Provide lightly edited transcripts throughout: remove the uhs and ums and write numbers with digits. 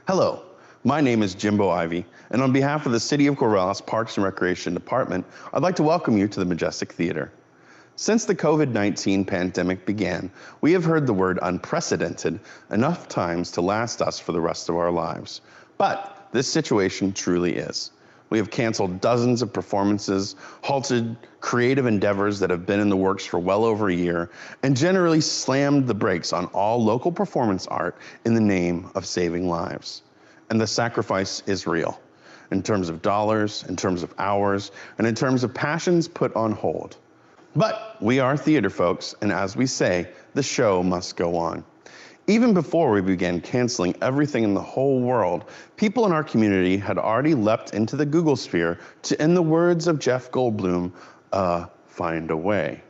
Hello, my name is Jimbo Ivy, and on behalf of the City of Corvallis Parks and Recreation Department, I'd like to welcome you to the Majestic Theater. Since the COVID-19 pandemic began, we have heard the word unprecedented enough times to last us for the rest of our lives. But this situation truly is. We have canceled dozens of performances, halted creative endeavors that have been in the works for well over a year, and generally slammed the brakes on all local performance art in the name of saving lives. And the sacrifice is real, in terms of dollars, in terms of hours, and in terms of passions put on hold. But we are theater folks, and as we say, the show must go on. Even before we began canceling everything in the whole world, people in our community had already leapt into the Google sphere to, in the words of Jeff Goldblum, find a way.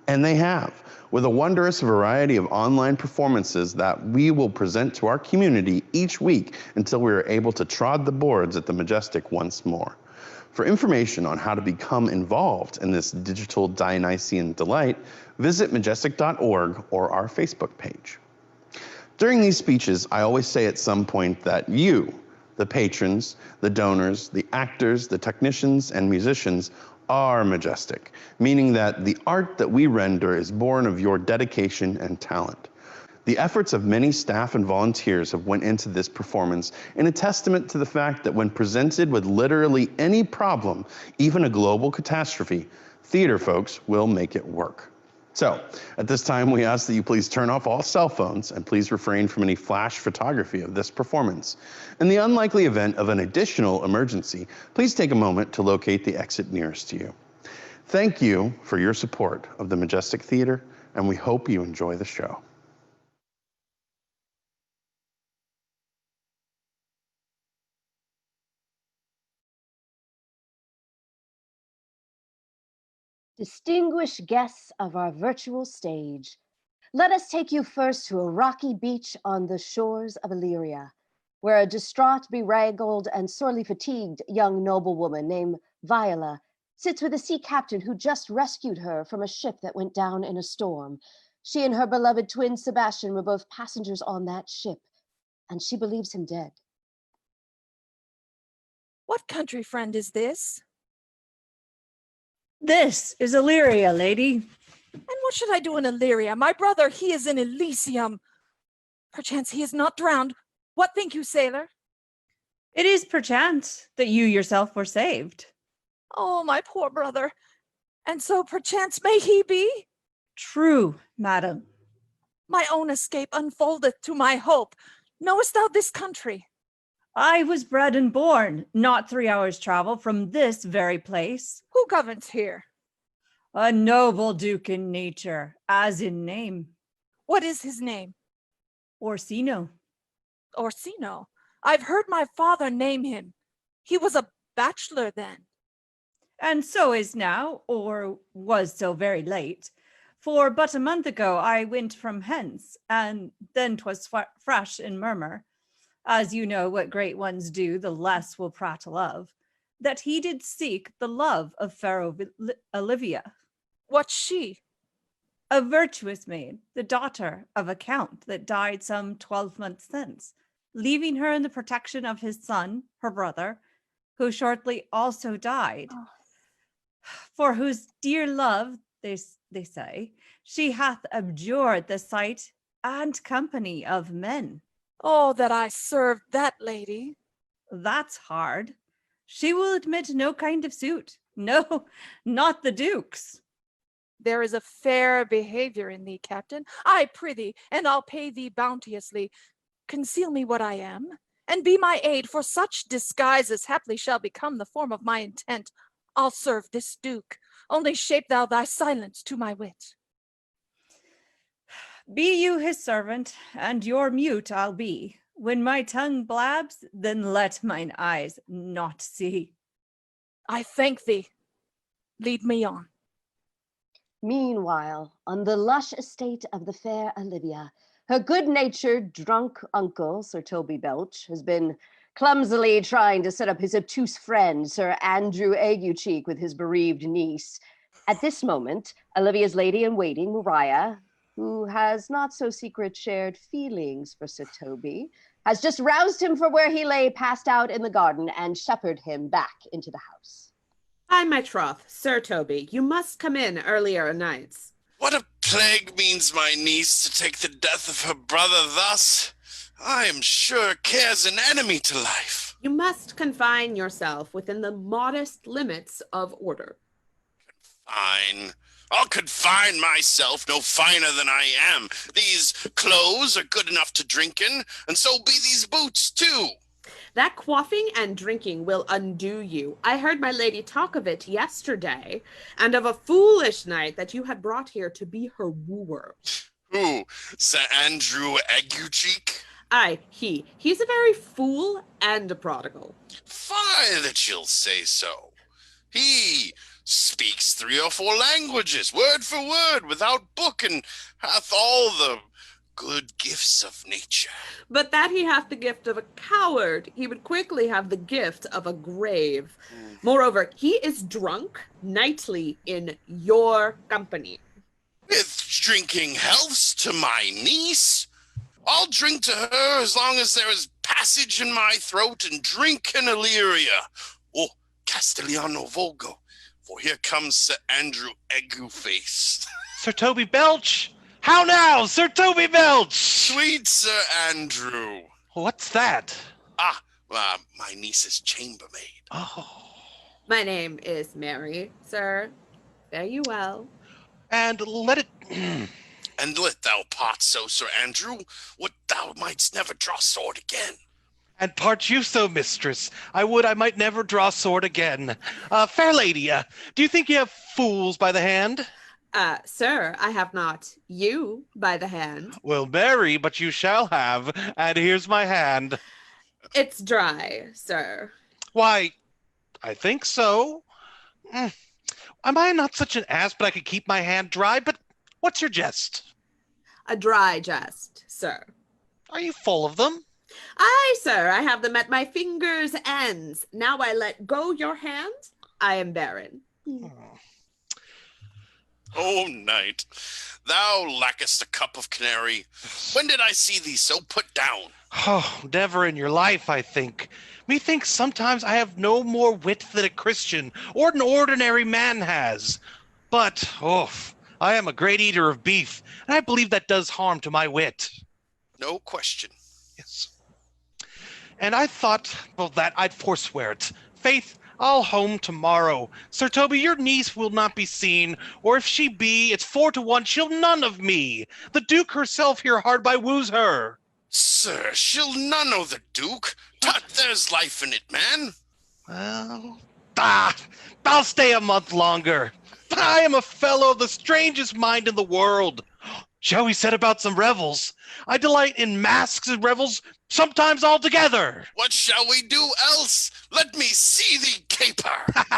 And they have, with a wondrous variety of online performances that we will present to our community each week until we are able to trod the boards at the Majestic once more. For information on how to become involved in this digital Dionysian delight, visit majestic.org or our Facebook page. During these speeches, I always say at some point that you, the patrons, the donors, the actors, the technicians, and musicians are majestic, meaning that the art that we render is born of your dedication and talent. The efforts of many staff and volunteers have went into this performance in a testament to the fact that when presented with literally any problem, even a global catastrophe, theater folks will make it work. So, at this time, we ask that you please turn off all cell phones and please refrain from any flash photography of this performance. In the unlikely event of an additional emergency, please take a moment to locate the exit nearest to you. Thank you for your support of the Majestic Theater, and we hope you enjoy the show. Distinguished guests of our virtual stage, let us take you first to a rocky beach on the shores of Illyria, where a distraught, bedraggled, and sorely fatigued young noblewoman named Viola sits with a sea captain who just rescued her from a ship that went down in a storm. She and her beloved twin Sebastian were both passengers on that ship, and she believes him dead. What country friend is this? This is Illyria, lady. And what should I do in Illyria? My brother, he is in Elysium. Perchance he is not drowned. What think you, sailor? It is perchance that you yourself were saved. Oh, my poor brother. And so perchance may he be? True, madam. My own escape unfoldeth to my hope. Knowest thou this country? I was bred and born, not 3 hours' travel from this very place. Who governs here? A noble duke in nature, as in name. What is his name? Orsino. Orsino. I've heard my father name him. He was a bachelor then. And so is now, or was so very late. For but a month ago I went from hence, and then 'twas fresh in murmur, as you know what great ones do, the less will prattle of, that he did seek the love of fair Olivia. What's she? A virtuous maid, the daughter of a count that died some 12 months since, leaving her in the protection of his son, her brother, who shortly also died, for whose dear love, they say, she hath abjured the sight and company of men. Oh, that I served that lady. That's hard. She will admit no kind of suit. No, not the Duke's. There is a fair behavior in thee, captain. I prithee, and I'll pay thee bounteously. Conceal me what I am, and be my aid, for such disguise as haply shall become the form of my intent. I'll serve this Duke. Only shape thou thy silence to my wit. Be you his servant, and your mute I'll be. When my tongue blabs, then let mine eyes not see. I thank thee. Lead me on. Meanwhile, on the lush estate of the fair Olivia, her good-natured drunk uncle, Sir Toby Belch, has been clumsily trying to set up his obtuse friend, Sir Andrew Aguecheek, with his bereaved niece. At this moment, Olivia's lady-in-waiting, Mariah, who has not so secret shared feelings for Sir Toby, has just roused him from where he lay passed out in the garden and shepherded him back into the house. By my troth, Sir Toby, you must come in earlier nights. What a plague means my niece to take the death of her brother thus? I am sure care's an enemy to life. You must confine yourself within the modest limits of order. Fine. I'll confine myself no finer than I am. These clothes are good enough to drink in, and so be these boots too. That quaffing and drinking will undo you. I heard my lady talk of it yesterday, and of a foolish knight that you had brought here to be her wooer. Who? Sir Andrew Aguecheek? Aye, he. He's a very fool and a prodigal. Fie that you'll say so. He speaks 3 or 4 languages, word for word, without book, and hath all the good gifts of nature. But that he hath the gift of a coward, he would quickly have the gift of a grave. Moreover, he is drunk nightly in your company. With drinking healths to my niece? I'll drink to her as long as there is passage in my throat and drink in Illyria, or Castellano Volgo, for here comes Sir Andrew Eggooface. Sir Toby Belch! How now, Sir Toby Belch? Sweet Sir Andrew. What's that? My niece's chambermaid. Oh. My name is Mary, sir. Fare you well. And let it... And let thou part so, Sir Andrew, would thou mightst never draw sword again. And part you so, mistress. I would I might never draw sword again. Fair lady, do you think you have fools by the hand? Sir, I have not you by the hand. Well, Mary, but you shall have, and here's my hand. It's dry, sir. Why, I think so. Am I not such an ass, but I could keep my hand dry? But what's your jest? A dry jest, sir. Are you full of them? Aye, sir, I have them at my fingers' ends. Now I let go your hand, I am barren. Oh, knight, thou lackest a cup of canary. When did I see thee so put down? Oh, never in your life, I think. Methinks sometimes I have no more wit than a Christian or an ordinary man has. But, I am a great eater of beef, and I believe that does harm to my wit. No question. Yes. And I thought, that I'd forswear it. Faith, I'll home tomorrow. Sir Toby, your niece will not be seen, or if she be, it's 4 to 1, she'll none of me. The Duke herself here hard by woos her. Sir, she'll none o' the Duke. Tut, there's life in it, man. Well, I'll stay a month longer. I am a fellow of the strangest mind in the world. Shall we set about some revels? I delight in masks and revels, sometimes all together. What shall we do else? Let me see thee caper.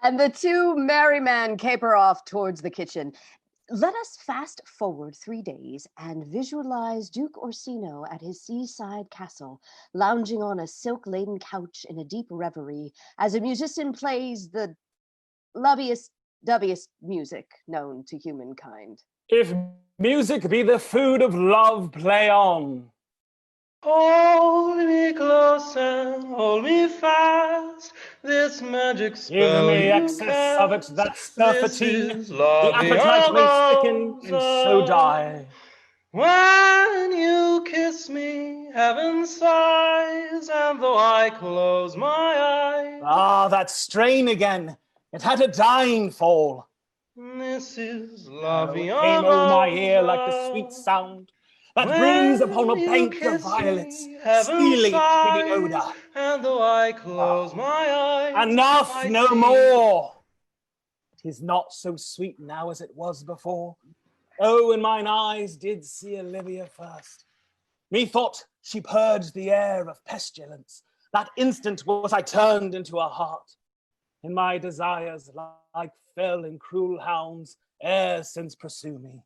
And the two merry men caper off towards the kitchen. Let us fast forward 3 days and visualize Duke Orsino at his seaside castle, lounging on a silk-laden couch in a deep reverie as a musician plays the loveliest music known to humankind. If music be the food of love, play on. Hold me close and hold me fast. This magic spell Give me you excess of it, cast. that surfeiting. This is The love appetite may beyond thicken and so die. When you kiss me, heaven sighs, and though I close my eyes, Ah, that strain again. It had a dying fall. this is love It beyond came over my all ear like the sweet love. sound that When brings upon a you bank of kiss violets, me, heaven stealing sighs, its odor. and though I close my eyes, Enough, I no see more. 'Tis not so sweet now as it was before. Oh, when mine eyes did see Olivia first, methought she purged the air of pestilence. That instant was I turned into a heart. In my desires, like fell and cruel hounds, ere since pursue me.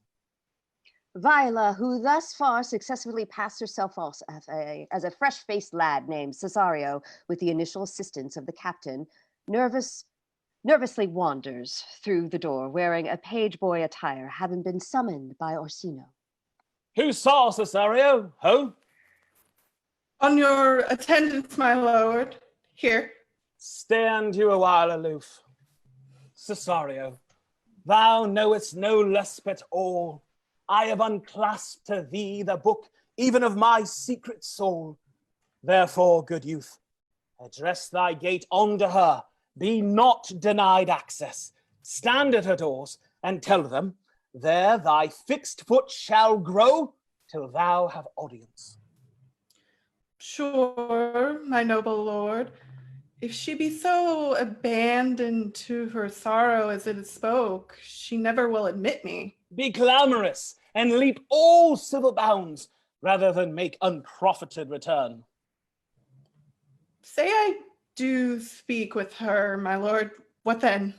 Viola, who thus far successfully passed herself off as a fresh-faced lad named Cesario, with the initial assistance of the captain, nervously wanders through the door, wearing a page boy attire, having been summoned by Orsino. Who saw Cesario? Ho? On your attendance, my lord. Here. Stand you a while aloof. Cesario, thou knowest no less but all. I have unclasped to thee the book even of my secret soul. Therefore, good youth, address thy gate unto her. Be not denied access. Stand at her doors and tell them, there thy fixed foot shall grow till thou have audience. Sure, my noble lord. If she be so abandoned to her sorrow as it spoke, she never will admit me. Be clamorous and leap all civil bounds rather than make unprofited return. Say I do speak with her, my lord. What then?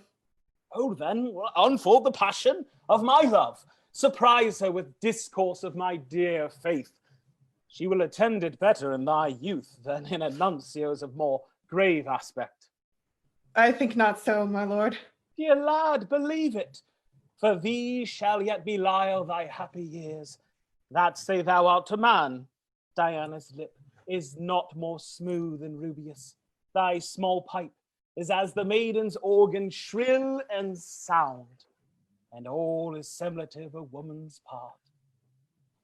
Oh, then, unfold the passion of my love. Surprise her with discourse of my dear faith. She will attend it better in thy youth than in a nuncio's of more grave aspect. I think not so, my lord. Dear lad, believe it. For thee shall yet beguile thy happy years. That say thou art to man. Diana's lip is not more smooth and rubious. Thy small pipe is as the maiden's organ, shrill and sound, and all is semulative a woman's part.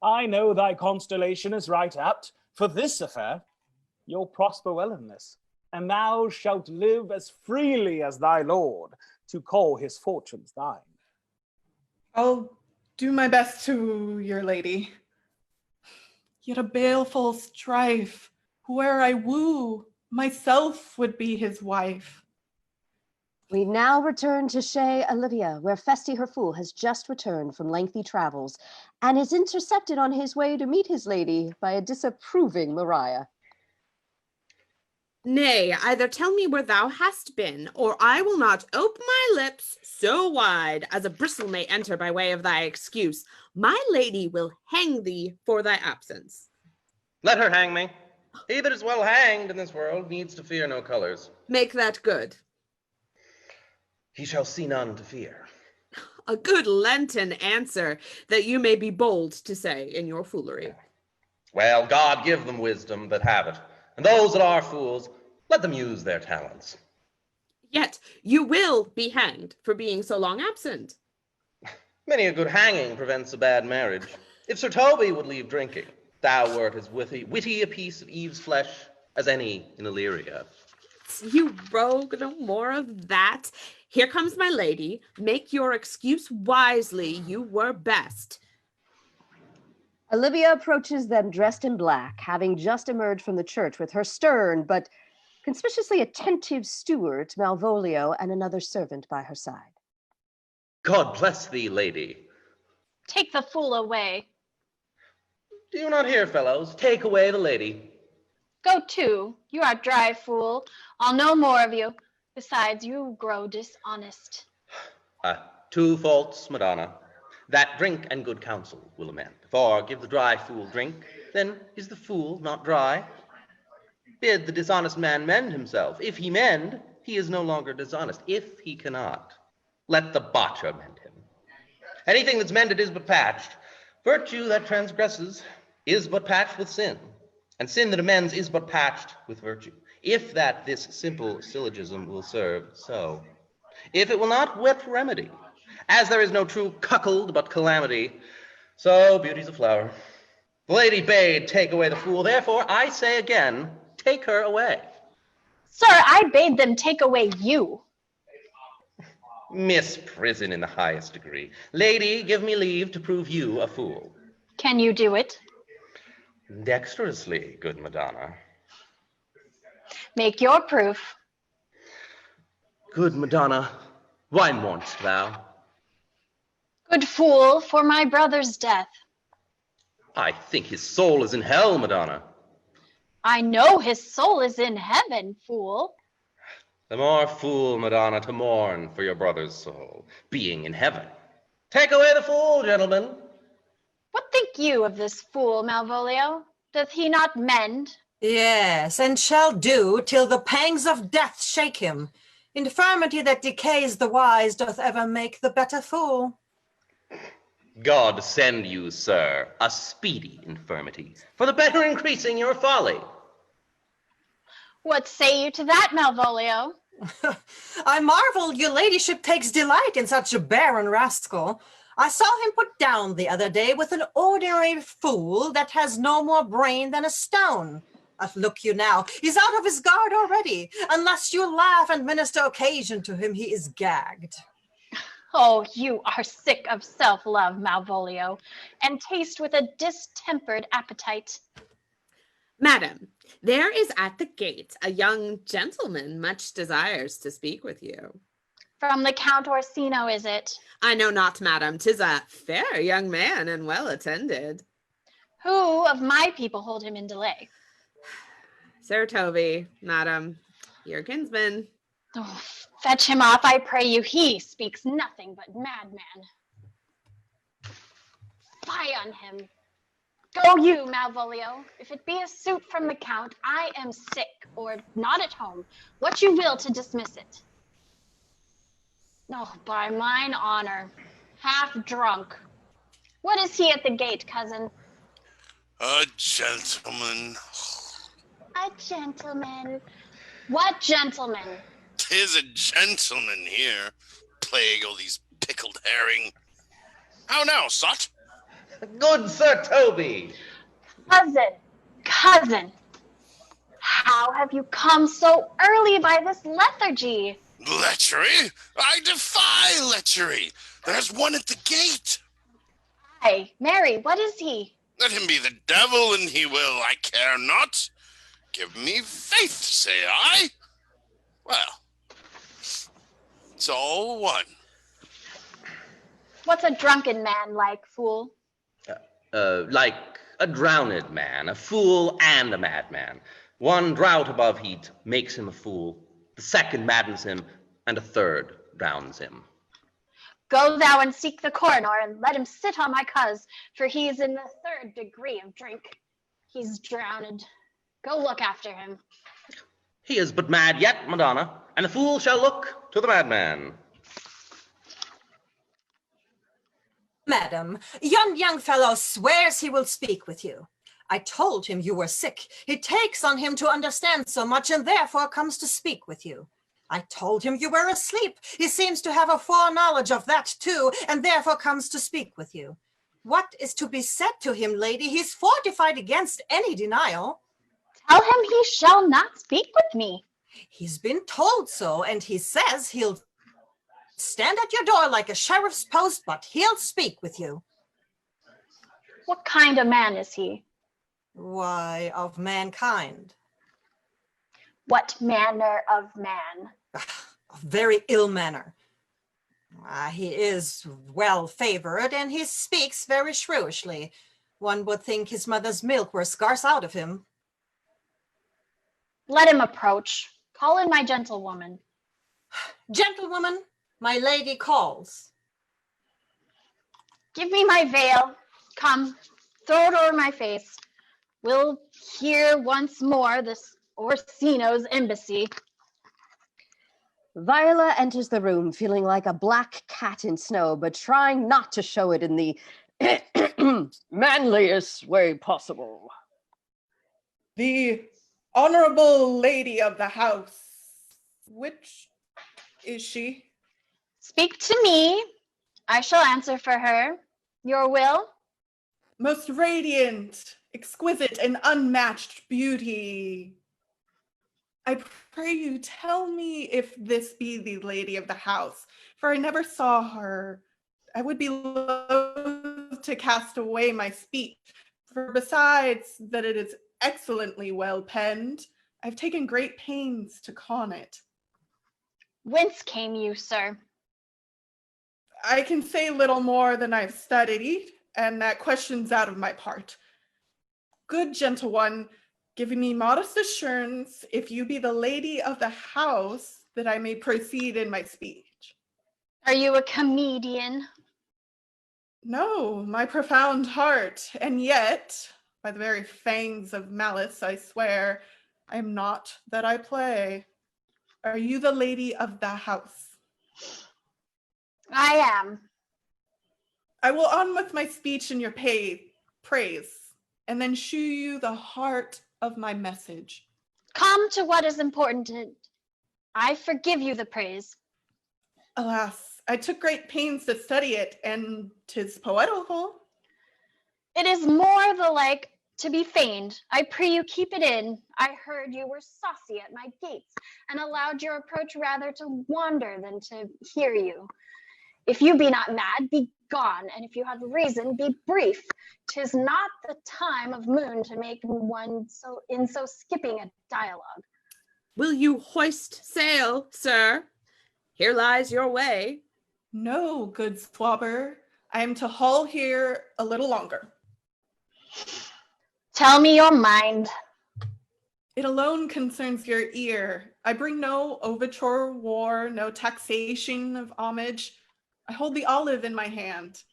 I know thy constellation is right apt for this affair. You'll prosper well in this, and thou shalt live as freely as thy lord to call his fortunes thine. I'll do my best to your lady. Yet a baleful strife, whoe'er I woo, myself would be his wife. We now return to Chez Illyria, where Festi her fool has just returned from lengthy travels and is intercepted on his way to meet his lady by a disapproving Maria. Nay, either tell me where thou hast been, or I will not ope my lips so wide as a bristle may enter by way of thy excuse. My lady will hang thee for thy absence. Let her hang me. He that is well hanged in this world needs to fear no colors. Make that good. He shall see none to fear. A good Lenten answer that you may be bold to say in your foolery. Well, God give them wisdom that have it, and those that are fools, let them use their talents. Yet you will be hanged for being so long absent. Many a good hanging prevents a bad marriage. If Sir Toby would leave drinking, thou wert as witty a piece of Eve's flesh as any in Illyria. You rogue, no more of that. Here comes my lady. Make your excuse wisely. You were best. Olivia approaches them dressed in black, having just emerged from the church with her stern but conspicuously attentive steward, Malvolio, and another servant by her side. God bless thee, lady. Take the fool away. Do you not hear, fellows? Take away the lady. Go to. You are dry, fool. I'll no more of you. Besides, you grow dishonest. 2 faults, Madonna. That drink and good counsel will amend. For give the dry fool drink, then is the fool not dry. Bid the dishonest man mend himself. If he mend, he is no longer dishonest. If he cannot, let the botcher mend him. Anything that's mended is but patched. Virtue that transgresses is but patched with sin, and sin that amends is but patched with virtue. If that this simple syllogism will serve, so. If it will not, wet remedy. As there is no true cuckold but calamity, so beauty's a flower. The lady bade take away the fool, therefore I say again, take her away. Sir, I bade them take away you. Miss Prison in the highest degree. Lady, give me leave to prove you a fool. Can you do it? Dexterously, good Madonna. Make your proof. Good Madonna, why mourn'st thou? Good fool, for my brother's death. I think his soul is in hell, Madonna. I know his soul is in heaven, fool. The more fool, Madonna, to mourn for your brother's soul, being in heaven. Take away the fool, gentlemen. What think you of this fool, Malvolio? Doth he not mend? Yes, and shall do till the pangs of death shake him. Infirmity that decays the wise doth ever make the better fool. God send you, sir, a speedy infirmity, for the better increasing your folly. What say you to that, Malvolio? I marvel your ladyship takes delight in such a barren rascal. I saw him put down the other day with an ordinary fool that has no more brain than a stone. But look you now, he's out of his guard already. Unless you laugh and minister occasion to him, he is gagged. Oh, you are sick of self-love, Malvolio, and taste with a distempered appetite. Madam, there is at the gate a young gentleman much desires to speak with you. From the Count Orsino, is it? I know not, madam. 'Tis a fair young man and well attended. Who of my people hold him in delay? Sir Toby, madam, your kinsman. Oh, fetch him off, I pray you. He speaks nothing but madman. Fie on him. Go you, Malvolio. If it be a suit from the Count, I am sick, or not at home. What you will to dismiss it. Oh, by mine honor, half drunk. What is he at the gate, cousin? A gentleman. A gentleman. What gentleman? 'Tis a gentleman here. Plague all these pickled herring. How now, sot? Good Sir Toby. Cousin, how have you come so early by this lethargy? Lechery? I defy lechery. There's one at the gate. Aye, Mary, what is he? Let him be the devil, and he will, I care not. Give me faith, say I. Well, it's all one. What's a drunken man like, fool? Like a drowned man, a fool and a madman. One draught above heat makes him a fool, the second maddens him, and a third drowns him. Go thou and seek the coroner, and let him sit on my cuz, for he is in the 3rd degree of drink. He's drowned. Go look after him. He is but mad yet, Madonna, and the fool shall look to the madman. Madam, yon young fellow swears he will speak with you. I told him you were sick. It takes on him to understand so much and therefore comes to speak with you. I told him you were asleep. He seems to have a foreknowledge of that too, and therefore comes to speak with you. What is to be said to him, lady? He's fortified against any denial. Tell him he shall not speak with me. He's been told so, and he says he'll stand at your door like a sheriff's post, but he'll speak with you. What kind of man is he? Why, of mankind. What manner of man? A very ill manner. He is well favored, and he speaks very shrewishly. One would think his mother's milk were scarce out of him. Let him approach. Call in my gentlewoman. Gentlewoman, my lady calls. Give me my veil. Come, throw it over my face. We'll hear once more this Orsino's embassy. Viola enters the room feeling like a black cat in snow, but trying not to show it in the manliest way possible. The honorable lady of the house. Which is she? Speak to me. I shall answer for her. Your will? Most radiant, exquisite, and unmatched beauty. I pray you tell me if this be the lady of the house, for I never saw her. I would be loath to cast away my speech, for besides that it is excellently well penned, I've taken great pains to con it. Whence came you, sir? I can say little more than I've studied, and that question's out of my part. Good gentle one, giving me modest assurance, if you be the lady of the house, that I may proceed in my speech. Are you a comedian? No, my profound heart, and yet, by the very fangs of malice, I swear, I am not that I play. Are you the lady of the house? I am. I will on with my speech in your praise, and then shew you the heart of my message. Come to what is important. I forgive you the praise. Alas, I took great pains to study it, and 'tis poetical. It is more the like to be feigned. I pray you keep it in. I heard you were saucy at my gates, and allowed your approach rather to wander than to hear you. If you be not mad, be gone, and if you have reason, be brief. 'Tis not the time of moon to make one so skipping a dialogue. Will you hoist sail, sir? Here lies your way. No, good swabber. I am to hull here a little longer. Tell me your mind. It alone concerns your ear. I bring no overture war, no taxation of homage. I hold the olive in my hand.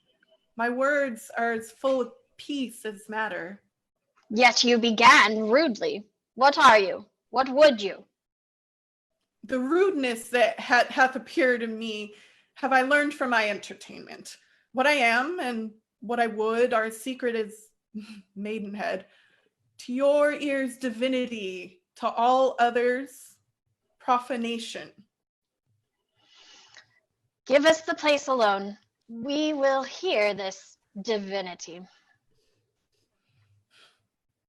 My words are as full of peace as matter. Yet you began rudely. What are you? What would you? The rudeness that hath appeared in me have I learned from my entertainment. What I am and what I would are secret as maidenhead. To your ears, divinity. To all others, profanation. Give us the place alone. We will hear this divinity.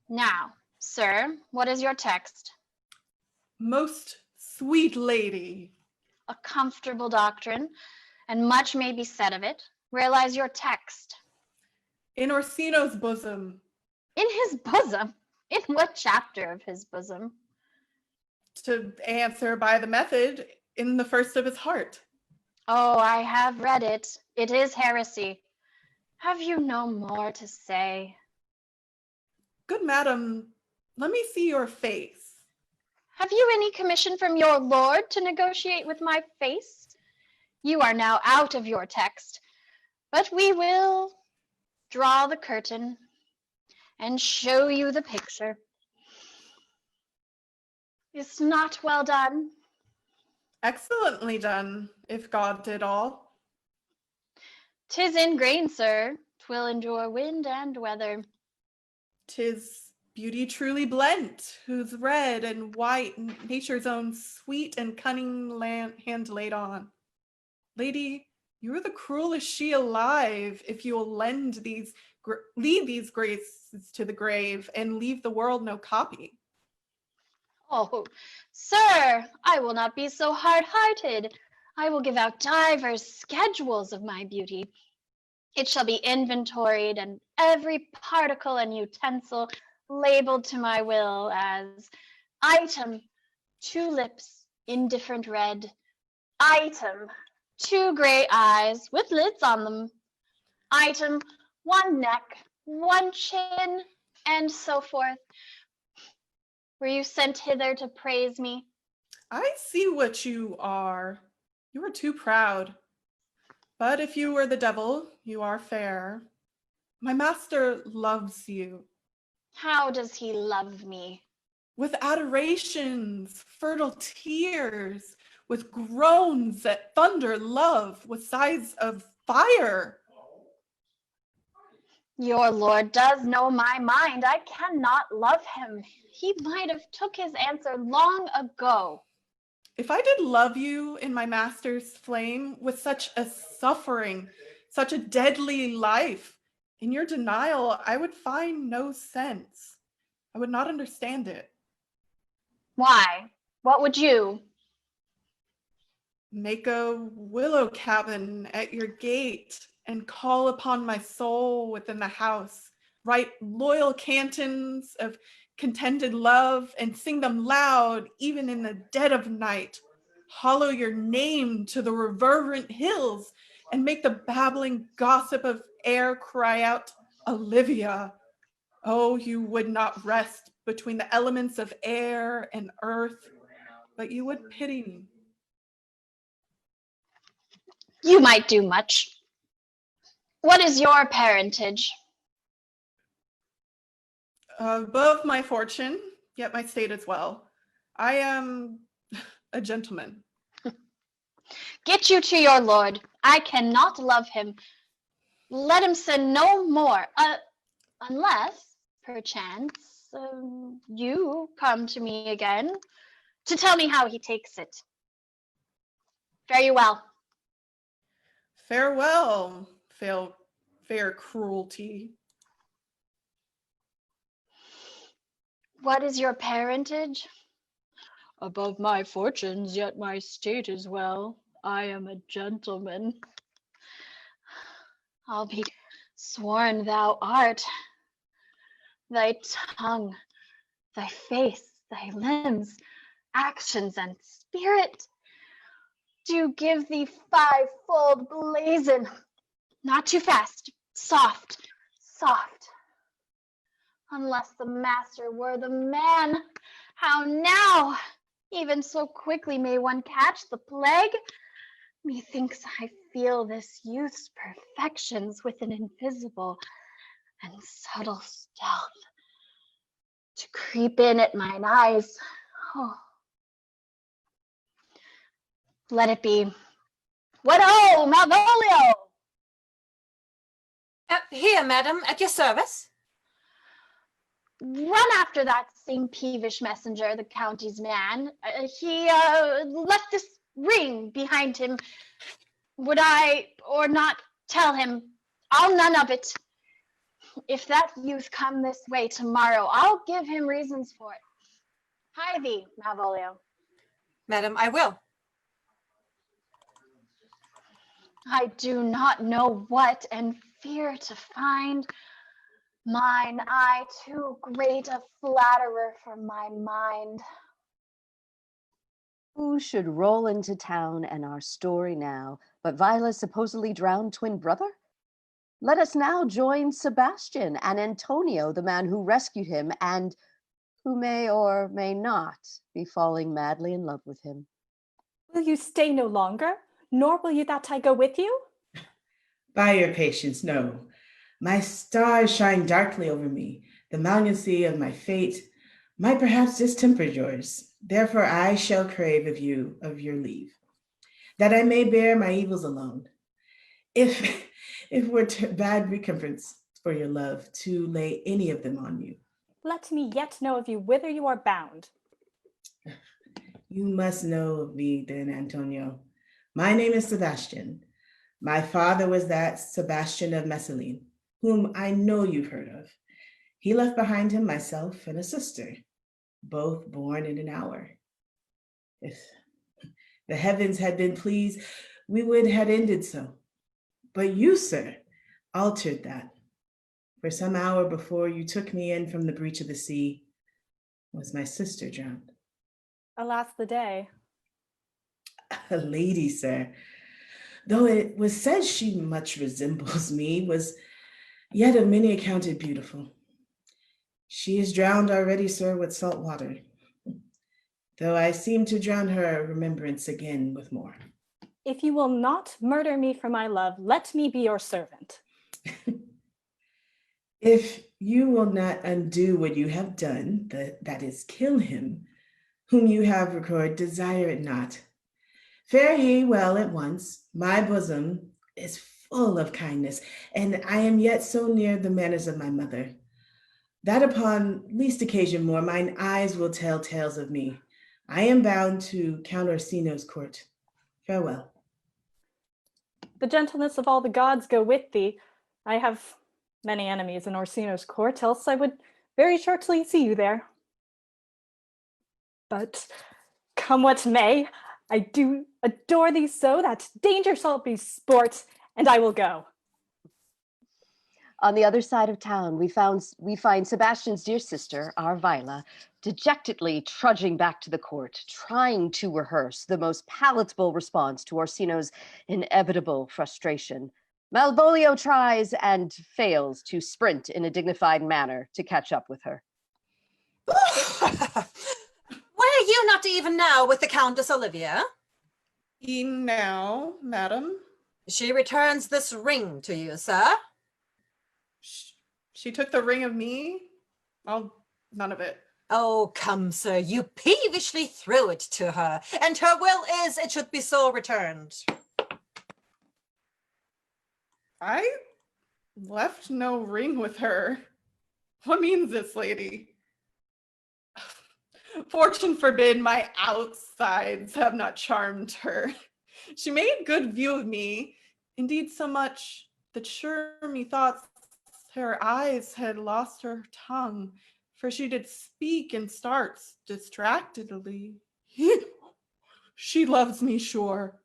Now, sir, what is your text? Most sweet lady. A comfortable doctrine, and much may be said of it. Where lies your text? In Orsino's bosom. In his bosom? In what chapter of his bosom? To answer by the method, in the first of his heart. Oh, I have read it. It is heresy. Have you no more to say? Good madam, let me see your face. Have you any commission from your lord to negotiate with my face? You are now out of your text, but we will draw the curtain and show you the picture. It's not well done. Excellently done, if God did all. 'Tis in grain, sir. 'Twill endure wind and weather. 'Tis beauty truly blent, whose red and white nature's own sweet and cunning hand laid on. Lady, you are the cruelest she alive, if you will lead these graces to the grave and leave the world no copy. Oh, sir, I will not be so hard-hearted. I will give out divers schedules of my beauty. It shall be inventoried, and every particle and utensil labeled to my will as item 2 lips, indifferent red, item 2 gray eyes with lids on them, item 1 neck, 1 chin, and so forth. Were you sent hither to praise me? I see what you are. You are too proud. But if you were the devil, you are fair. My master loves you. How does he love me? With adorations, fertile tears, with groans that thunder love, with sighs of fire. Your lord does know my mind. I cannot love him. He might have took his answer long ago. If I did love you in my master's flame with such a suffering, such a deadly life, in your denial, I would find no sense. I would not understand it. Why? What would you? Make a willow cabin at your gate and call upon my soul within the house. Write loyal cantons of contented love and sing them loud, even in the dead of night. Hollow your name to the reverberant hills and make the babbling gossip of air cry out, Olivia. Oh, you would not rest between the elements of air and earth, but you would pity me. You might do much. What is your parentage? Above my fortune, yet my state as well. I am a gentleman. Get you to your lord. I cannot love him. Let him send no more, unless, perchance, you come to me again to tell me how he takes it. Fare you well. Farewell, fair cruelty. What is your parentage? Above my fortunes, yet my state is well. I am a gentleman. I'll be sworn thou art. Thy tongue, thy face, thy limbs, actions, and spirit do give thee fivefold blazon. Not too fast, soft, soft. Unless the master were the man, how now? Even so quickly may one catch the plague. Methinks I feel this youth's perfections with an invisible and subtle stealth to creep in at mine eyes. Oh. Let it be. What ho, Malvolio! Here, madam, at your service. Run after that same peevish messenger, the county's man. He left this ring behind him. Would I or not tell him? I'll none of it. If that youth come this way tomorrow, I'll give him reasons for it. Hie thee, Malvolio. Madam, I will. I do not know what and fear to find. Mine eye too great a flatterer for my mind. Who should roll into town and our story now, but Viola's supposedly drowned twin brother? Let us now join Sebastian and Antonio, the man who rescued him and who may or may not be falling madly in love with him. Will you stay no longer, nor will you that I go with you? By your patience, no. My stars shine darkly over me. The magnancy of my fate might perhaps distemper yours. Therefore I shall crave of you of your leave, that I may bear my evils alone. If were bad recompense for your love to lay any of them on you. Let me yet know of you whither you are bound. You must know of me then, Antonio. My name is Sebastian. My father was that Sebastian of Messalene, whom I know you've heard of. He left behind him myself and a sister, both born in an hour. If the heavens had been pleased, we would have ended so. But you, sir, altered that. For some hour before you took me in from the breach of the sea, was my sister drowned. Alas the day. A lady, sir, though it was said she much resembles me, was yet of many accounted beautiful. She is drowned already, sir, with salt water, though I seem to drown her remembrance again with more. If you will not murder me for my love, let me be your servant. If you will not undo what you have done, that is, kill him, whom you have recorded, desire it not. Fare ye well at once. My bosom is full of kindness, and I am yet so near the manners of my mother, that upon least occasion more, mine eyes will tell tales of me. I am bound to Count Orsino's court. Farewell. The gentleness of all the gods go with thee. I have many enemies in Orsino's court, else I would very shortly see you there. But come what may, I do adore thee so that danger shall be sport, and I will go. On the other side of town, we find Sebastian's dear sister, our Viola, dejectedly trudging back to the court, trying to rehearse the most palatable response to Orsino's inevitable frustration. Malvolio tries and fails to sprint in a dignified manner to catch up with her. Were you not even now with the Countess Illyria? E'en now, madam. She returns this ring to you, sir. She took the ring of me? Oh, none of it. Oh, come, sir, you peevishly threw it to her, and her will is it should be so returned. I left no ring with her. What means this, lady? Fortune forbid my outsides have not charmed her. She made good view of me, indeed so much that sure methought her eyes had lost her tongue, for she did speak and starts distractedly. She loves me sure.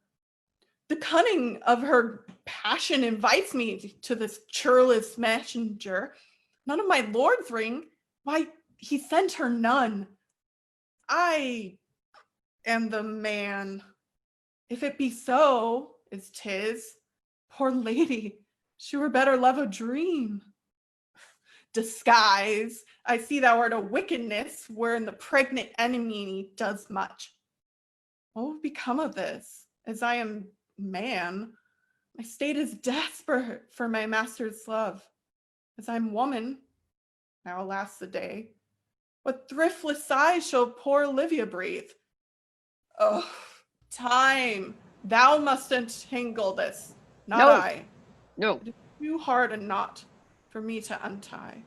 The cunning of her passion invites me to this churlish messenger. None of my lord's ring, why, he sent her none. I am the man. If it be so, as 'tis, poor lady, she were better love a dream. Disguise, I see thou art a wickedness, wherein the pregnant enemy does much. What will become of this, as I am man? My state is desperate for my master's love. As I'm woman, now alas the day, what thriftless sighs shall poor Olivia breathe? Oh, time, thou must untangle this, not No. I. No. It is too hard a knot for me to untie.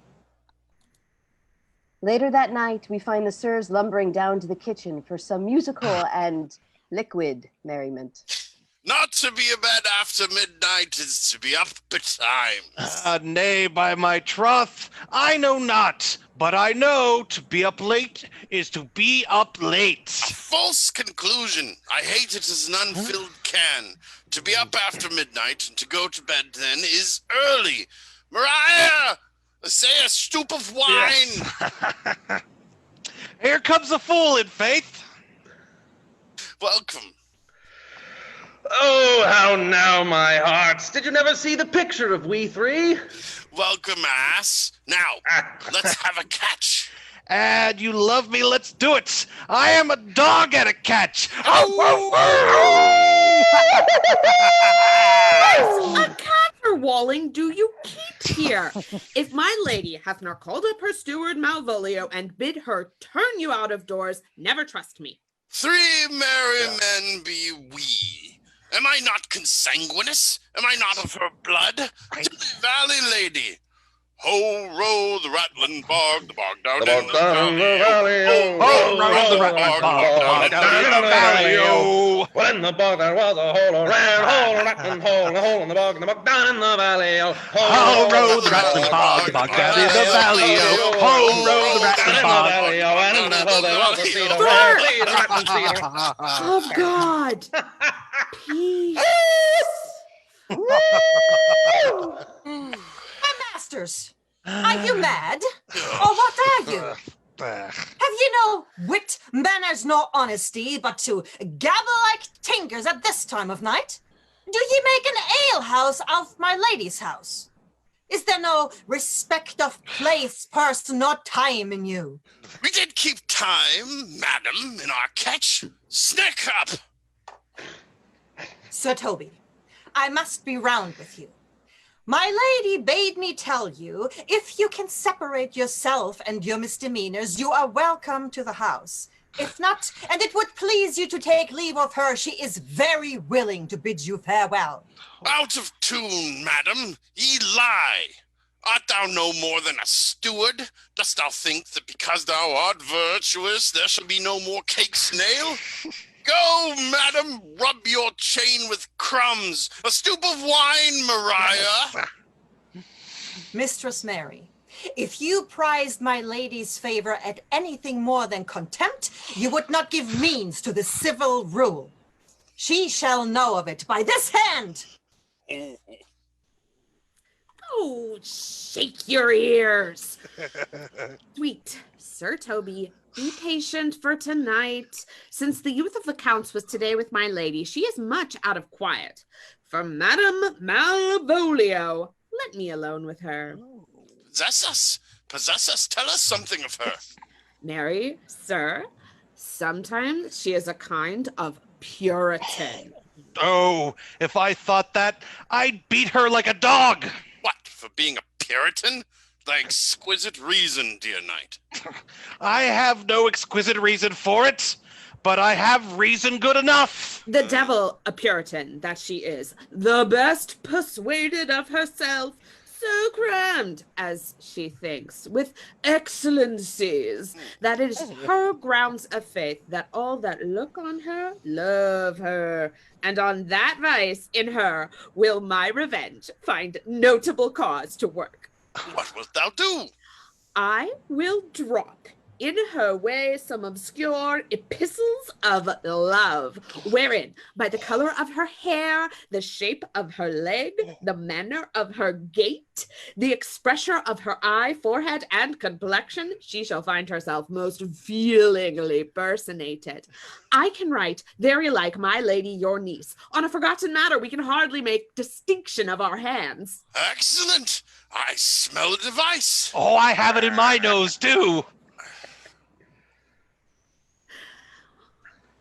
Later that night, we find the sirs lumbering down to the kitchen for some musical and liquid merriment. Not to be abed after midnight is to be up betimes. Nay, by my troth, I know not, but I know to be up late is to be up late. A false conclusion. I hate it as an unfilled can. To be up after midnight and to go to bed then is early. Mariah, say a stoup of wine. Yes. Here comes the fool, in faith. Welcome. Oh, how now, my hearts. Did you never see the picture of we three? Welcome, ass. Now, let's have a catch. And you love me, let's do it. I am a dog at a catch. A caterwauling do you keep here? If my lady hath not called up her steward Malvolio and bid her turn you out of doors, never trust me. 3 merry men be we. Am I not consanguineous? Am I not of her blood? To the valley lady. Ho, row the rattling bog, the bog down in the valley. Ho, row the rattling bog down in the valley. Well, in the bog there was a hole around, hole, rattling hole, a hole in the bog down in the valley. Ho, row the rattling bog down in the valley. Ho, row the rattling bog. And in the hole there was a cedar, rattling cedar. Oh, God. Peace. My masters, are you mad? Or what are you? Have you no wit, manners, nor honesty, but to gabble like tinkers at this time of night? Do ye make an alehouse of my lady's house? Is there no respect of place, person, nor time in you? We did keep time, madam, in our catch. Snack up. Sir Toby, I must be round with you. My lady bade me tell you, if you can separate yourself and your misdemeanors, you are welcome to the house. If not, and it would please you to take leave of her, she is very willing to bid you farewell. Out of tune, madam, ye lie. Art thou no more than a steward? Dost thou think that because thou art virtuous, there shall be no more cake snail? Go, madam, rub your chain with crumbs. A stoup of wine, Mariah. Mistress Mary, if you prized my lady's favor at anything more than contempt, you would not give means to the civil rule. She shall know of it by this hand. Oh, shake your ears. Sweet Sir Toby, be patient for tonight. Since the youth of the counts was today with my lady, she is much out of quiet. For Madame Malvolio, let me alone with her. Possess us, tell us something of her. Mary, sir, sometimes she is a kind of Puritan. Oh, if I thought that, I'd beat her like a dog. What, for being a Puritan? Thy exquisite reason, dear knight. I have no exquisite reason for it, but I have reason good enough. The devil a Puritan that she is, the best persuaded of herself, so crammed, as she thinks, with excellencies, that it is her grounds of faith that all that look on her love her, and on that vice in her will my revenge find notable cause to work. What wilt thou do? I will drop in her way some obscure epistles of love, wherein, by the color of her hair, the shape of her leg, the manner of her gait, the expression of her eye, forehead, and complexion, she shall find herself most feelingly personated. I can write very like my lady your niece. On a forgotten matter, we can hardly make distinction of our hands. Excellent! I smell a device. Oh, I have it in my nose, too.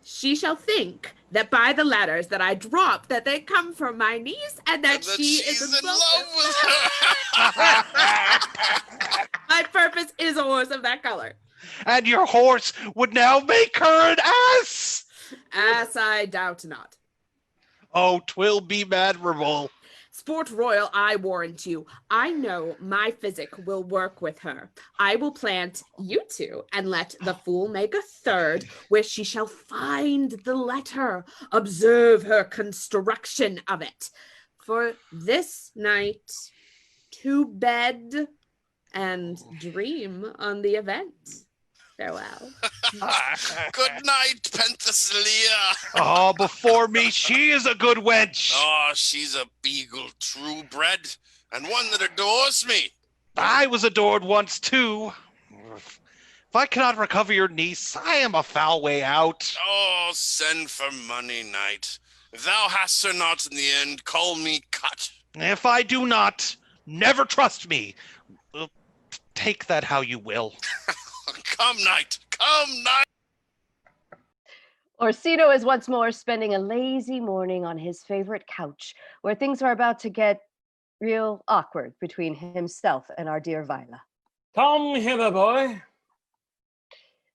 She shall think that by the letters that I drop that they come from my niece and that she is in love with her. My purpose is a horse of that color. And your horse would now make her an ass. Ass I doubt not. Oh, 'twill be admirable. Sport royal, I warrant you. I know my physic will work with her. I will plant you two and let the fool make a third, where she shall find the letter, observe her construction of it. For this night, to bed and dream on the event. Farewell. Good night, Penthesilea. Oh, before me, she is a good wench. Oh, she's a beagle true bred, and one that adores me. I was adored once, too. If I cannot recover your niece, I am a foul way out. Oh, send for money, knight. If thou hast her not in the end, call me cut. If I do not, never trust me. Take that how you will. Come, knight. Come, knight. Orsino is once more spending a lazy morning on his favorite couch, where things are about to get real awkward between himself and our dear Viola. Come hither, boy.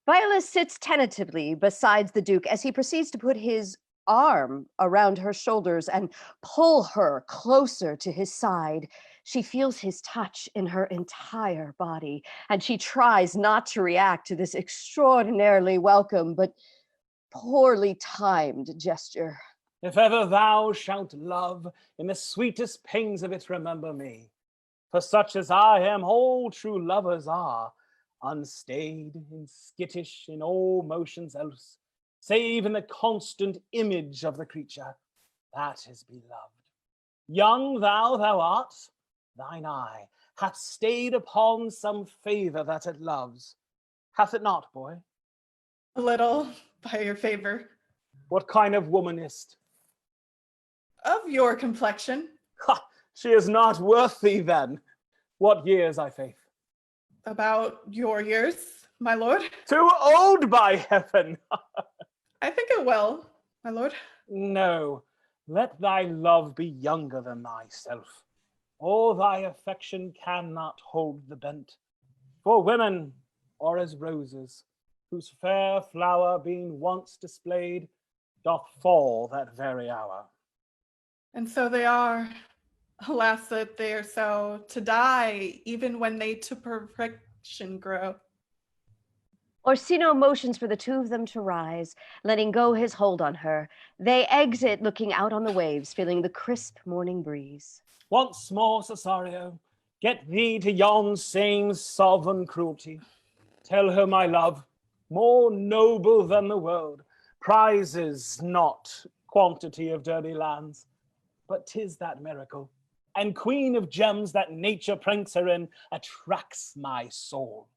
Viola sits tentatively beside the Duke as he proceeds to put his arm around her shoulders and pull her closer to his side. She feels his touch in her entire body, and she tries not to react to this extraordinarily welcome but poorly timed gesture. If ever thou shalt love, in the sweetest pangs of it remember me. For such as I am, all true lovers are, unstayed and skittish in all motions else, save in the constant image of the creature that is beloved. Young thou art, thine eye hath stayed upon some favor that it loves. Hath it not, boy? A little, by your favor. What kind of woman is't? Of your complexion. Ha! She is not worth thee then. What years, I faith? About your years, my lord. Too old, by heaven! I think it will, my lord. No, let thy love be younger than thyself. All thy affection cannot hold the bent. For women are as roses, whose fair flower being once displayed, doth fall that very hour. And so they are. Alas, that they are so, to die, even when they to perfection grow. Orsino motions for the two of them to rise, letting go his hold on her. They exit, looking out on the waves, feeling the crisp morning breeze. Once more, Cesario, get thee to yon same sovereign cruelty. Tell her my love, more noble than the world, prizes not quantity of dirty lands, but 'tis that miracle, and queen of gems that nature pranks her in, attracts my soul.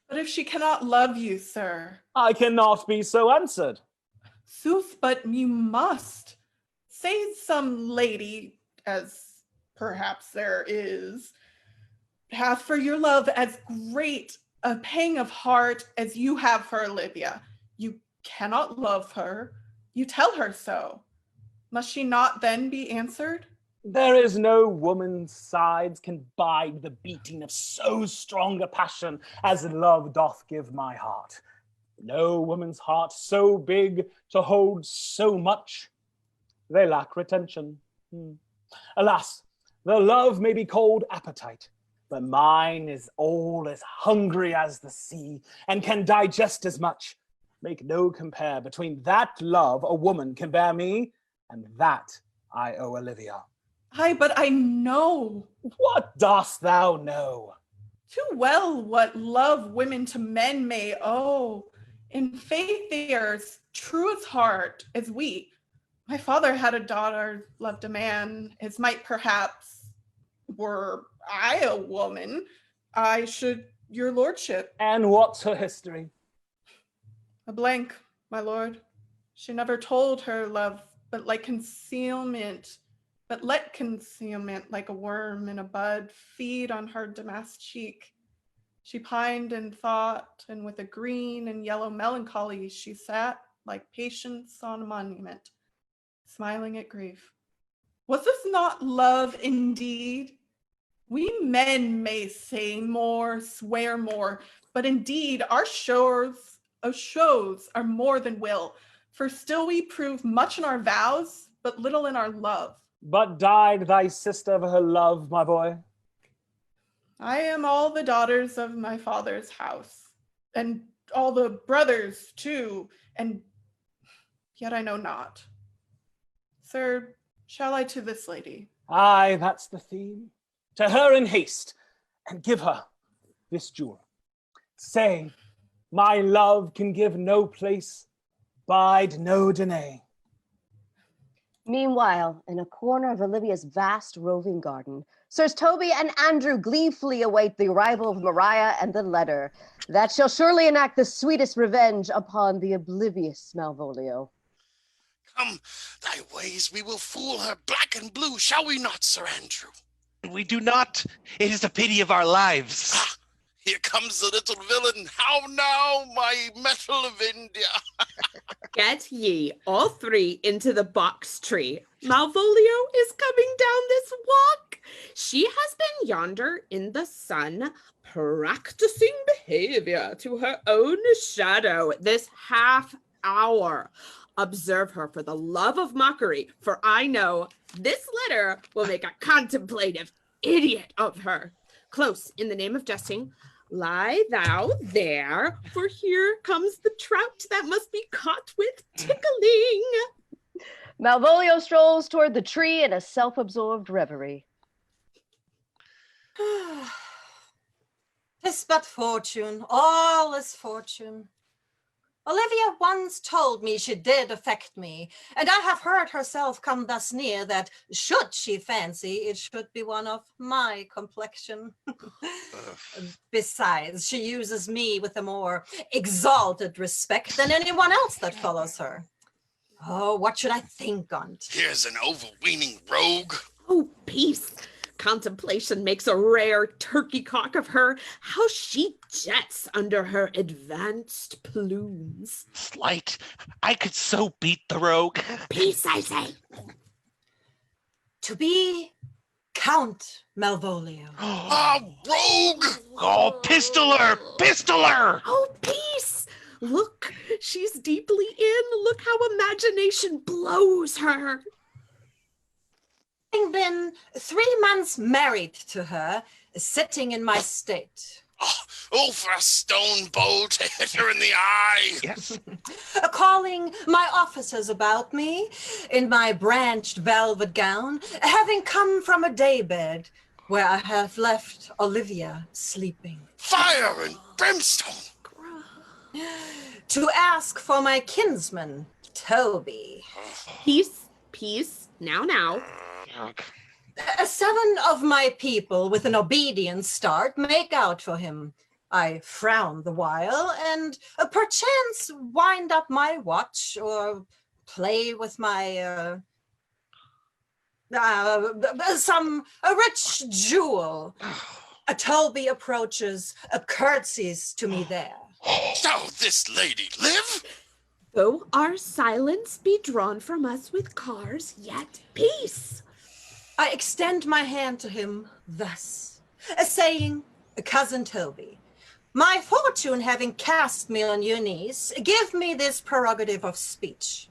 But if she cannot love you, sir? I cannot be so answered. Sooth, but you must. Say some lady, as perhaps there is, hath for your love as great a pang of heart as you have for Olivia. You cannot love her. You tell her so. Must she not then be answered? There is no woman's sides can bide the beating of so strong a passion as love doth give my heart. No woman's heart so big to hold so much. They lack retention. Alas, The love may be called appetite, but mine is all as hungry as the sea, and can digest as much. Make no compare between that love a woman can bear me, and that I owe Olivia. Aye, but I know. What dost thou know? Too well what love women to men may owe. In faith they are as true as heart as we. My father had a daughter, loved a man, as might perhaps, were I a woman, I should your lordship. And what's her history? A blank, my lord. She never told her love, but let concealment like a worm in a bud feed on her damask cheek. She pined and thought, and with a green and yellow melancholy she sat like patience on a monument, smiling at grief. Was this not love indeed? We men may say more, swear more, but indeed our shows are more than will, for still we prove much in our vows, but little in our love. But died thy sister of her love, my boy? I am all the daughters of my father's house, and all the brothers too, and yet I know not. Sir, shall I to this lady? Aye, that's the theme. To her in haste, and give her this jewel. Say, my love can give no place, bide no denay. Meanwhile, in a corner of Olivia's vast roving garden, Sirs Toby and Andrew gleefully await the arrival of Mariah and the letter that shall surely enact the sweetest revenge upon the oblivious Malvolio. Come thy ways, we will fool her black and blue, shall we not, Sir Andrew? We do not. It is the pity of our lives. Ah, here comes the little villain. How now, my metal of India? Get ye all three into the box tree. Malvolio is coming down this walk. She has been yonder in the sun, practicing behavior to her own shadow this half hour. Observe her for the love of mockery, for I know this letter will make a contemplative idiot of her. Close, in the name of jesting, lie thou there, for here comes the trout that must be caught with tickling. Malvolio strolls toward the tree in a self-absorbed reverie. 'Tis but fortune, all is fortune. Olivia once told me she did affect me, and I have heard herself come thus near that should she fancy it should be one of my complexion. Besides, she uses me with a more exalted respect than anyone else that follows her. Oh, what should I think on't? Here's an overweening rogue. Oh, peace. Contemplation makes a rare turkey cock of her. How she jets under her advanced plumes. Slight, I could so beat the rogue. Peace, I say. To be Count Malvolio. Ah, rogue! Oh, pistoler! Pistoler! Oh, peace! Look, she's deeply in. Look how imagination blows her. Having been 3 months married to her, sitting in my state. Oh, for a stone bowl to hit her in the eye. Yes. Calling my officers about me in my branched velvet gown, having come from a daybed where I have left Olivia sleeping. Fire and brimstone. To ask for my kinsman, Toby. Peace, peace, now. 7 of my people with an obedient start make out for him. I frown the while, and perchance wind up my watch or play with my some rich jewel. Toby approaches, curtsies to me there. Shall this lady live? Though our silence be drawn from us with cars, yet peace. I extend my hand to him thus, saying, Cousin Toby, my fortune having cast me on your knees, give me this prerogative of speech.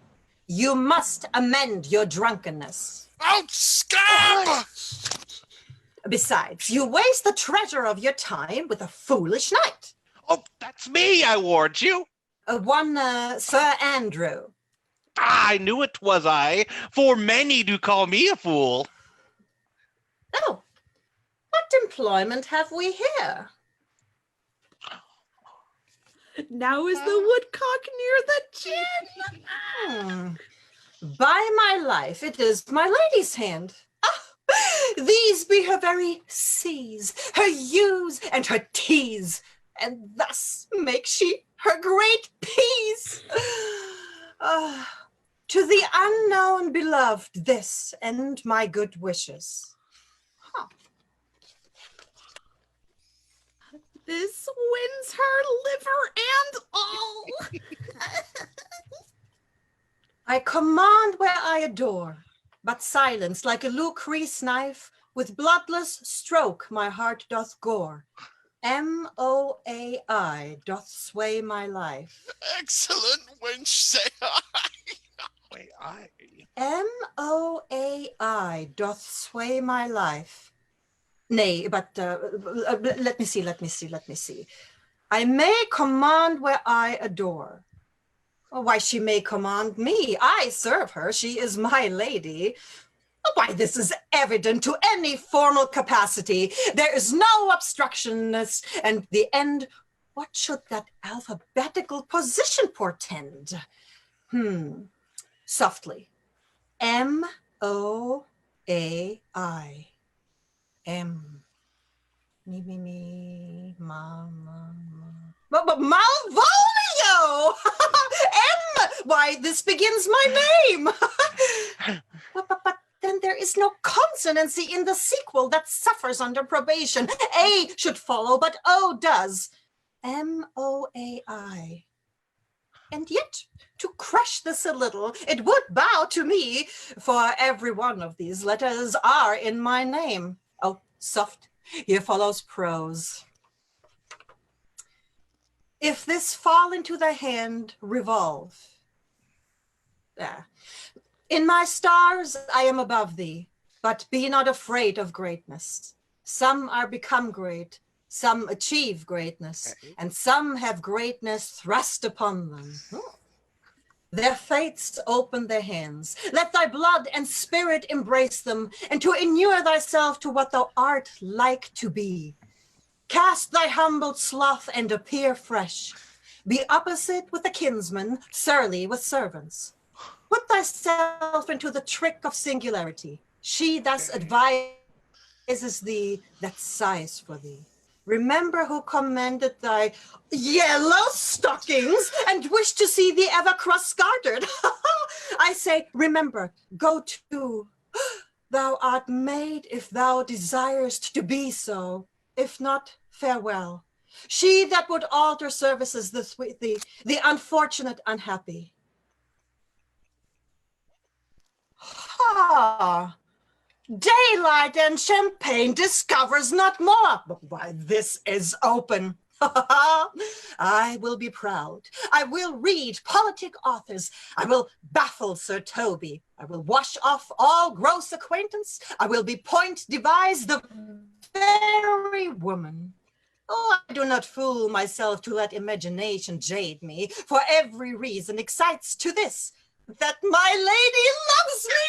You must amend your drunkenness. Out, scab! Besides, you waste the treasure of your time with a foolish knight. Oh, that's me, I warned you. One Sir Andrew. I knew it was I, for many do call me a fool. Oh, what employment have we here? Now is the woodcock near the gin? By my life, it is my lady's hand. These be her very C's, her U's, and her T's, and thus makes she her great peace. To the unknown beloved, this and my good wishes. This wins her liver and all. I command where I adore, but silence like a Lucrece knife, with bloodless stroke my heart doth gore. MOAI doth sway my life. Excellent wench, say I. Wait, I. MOAI doth sway my life. Nay, but let me see. I may command where I adore. Why, she may command me. I serve her. She is my lady. Why, this is evident to any formal capacity. There is no obstructionness, and the end, what should that alphabetical position portend? Softly. MOAI. M. Me, ma. But Malvolio! M! Why, this begins my name! But then there is no consonancy in the sequel that suffers under probation. A should follow, but O does. MOAI. And yet, to crush this a little, it would bow to me, for every one of these letters are in my name. Oh, soft. Here follows prose. If this fall into the hand, revolve. In my stars, I am above thee, but be not afraid of greatness. Some are become great, some achieve greatness, and some have greatness thrust upon them. Their fates open their hands. Let thy blood and spirit embrace them, and to inure thyself to what thou art like to be. Cast thy humbled sloth and appear fresh. Be opposite with a kinsman, surly with servants. Put thyself into the trick of singularity. She thus advises thee that sighs for thee. Remember who commanded thy yellow stockings and wish to see thee ever cross-gartered. I say, remember, go to. Thou art made if thou desirest to be so. If not, farewell. She that would alter services this with thee, the unfortunate unhappy. Ha! Daylight and champagne discovers not more. But why, this is open. I will be proud. I will read politic authors. I will baffle Sir Toby. I will wash off all gross acquaintance. I will be point devise the very woman. Oh, I do not fool myself to let imagination jade me, for every reason excites to this, that my lady loves me.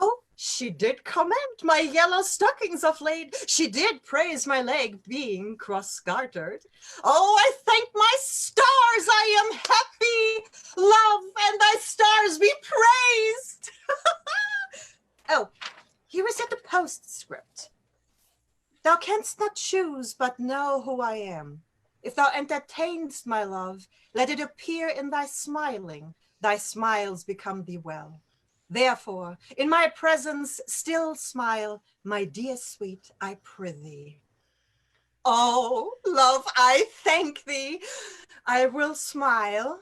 Oh, she did commend my yellow stockings of late. She did praise my leg being cross-gartered. Oh, I thank my stars I am happy. Love and thy stars be praised. Oh, here is yet a postscript. Thou canst not choose but know who I am. If thou entertainst my love, let it appear in thy smiling. Thy smiles become thee well. Therefore, in my presence still smile, my dear sweet, I prithee. Oh, love, I thank thee. I will smile.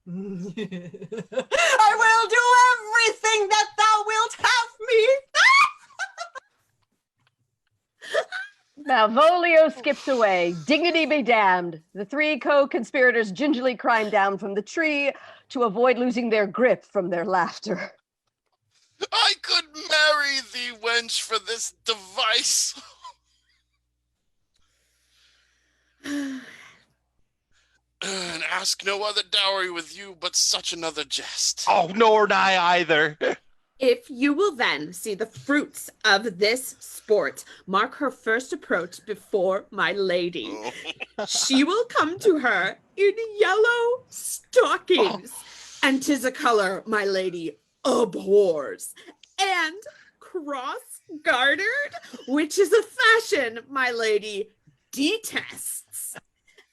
I will do everything that thou wilt have me. Malvolio skips away. Dignity be damned. The three co-conspirators gingerly climb down from the tree to avoid losing their grip from their laughter. I could marry thee, wench, for this device. And ask no other dowry with you but such another jest. Oh, nor I either. If you will then see the fruits of this sport, mark her first approach before my lady. She will come to her in yellow stockings, and 'tis a color my lady abhors, and cross-gartered, which is a fashion my lady detests.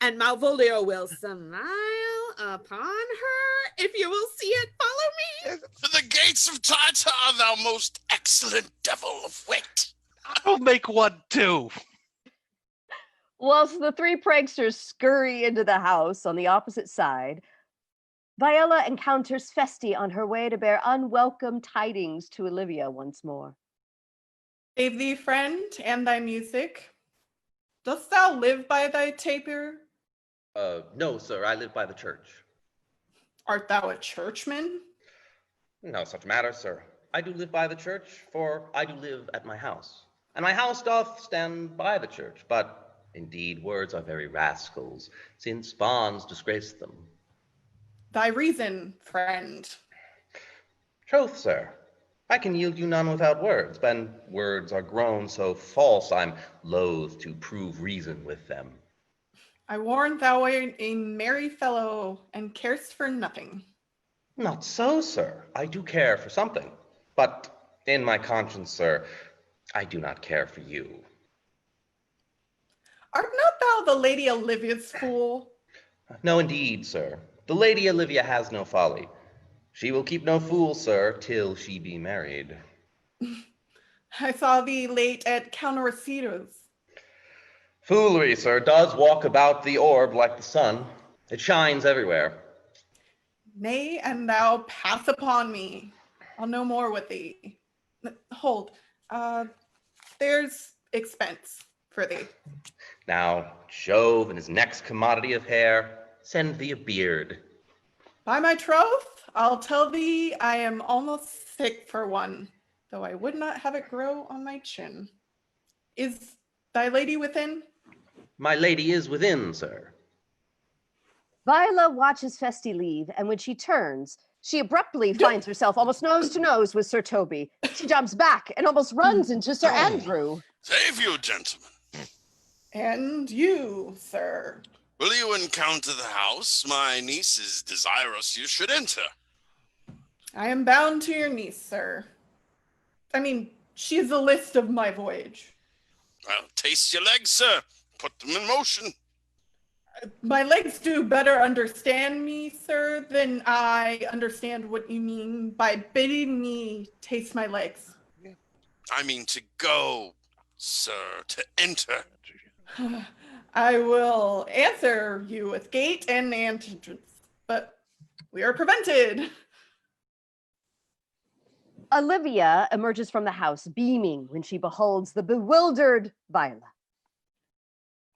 And Malvolio will smile upon her. If you will see it, follow me. To the gates of Tartar, thou most excellent devil of wit. I'll make one too. Whilst the three pranksters scurry into the house on the opposite side, Viola encounters Festi on her way to bear unwelcome tidings to Olivia once more. Save thee, friend, and thy music. Dost thou live by thy taper? No, sir, I live by the church. Art thou a churchman? No such matter, sir. I do live by the church, for I do live at my house. And my house doth stand by the church, but indeed words are very rascals, since bonds disgrace them. Thy reason, friend. Troth, sir, I can yield you none without words, and words are grown so false I'm loath to prove reason with them. I warrant thou art a merry fellow, and carest for nothing. Not so, sir. I do care for something, but in my conscience, sir, I do not care for you. Art not thou the Lady Olivia's fool? No, indeed, sir. The Lady Olivia has no folly. She will keep no fool, sir, till she be married. I saw thee late at Count Orsino's. Foolery, sir, does walk about the orb like the sun. It shines everywhere. Nay, and thou pass upon me. I'll no more with thee. Hold, there's expense for thee. Now, Jove and his next commodity of hair, send thee a beard. By my troth, I'll tell thee I am almost sick for one, though I would not have it grow on my chin. Is thy lady within? My lady is within, sir. Viola watches Festi leave, and when she turns, she abruptly finds herself almost nose to nose with Sir Toby. She jumps back and almost runs into Sir Andrew. Save you, gentlemen. And you, sir. Will you encounter the house? My niece is desirous you should enter. I am bound to your niece, sir. I mean, she is the list of my voyage. Well, taste your legs, sir. Put them in motion. My legs do better understand me, sir, than I understand what you mean by bidding me taste my legs. I mean to go, sir, to enter. I will answer you with gate and entrance, but we are prevented. Olivia emerges from the house, beaming when she beholds the bewildered Viola.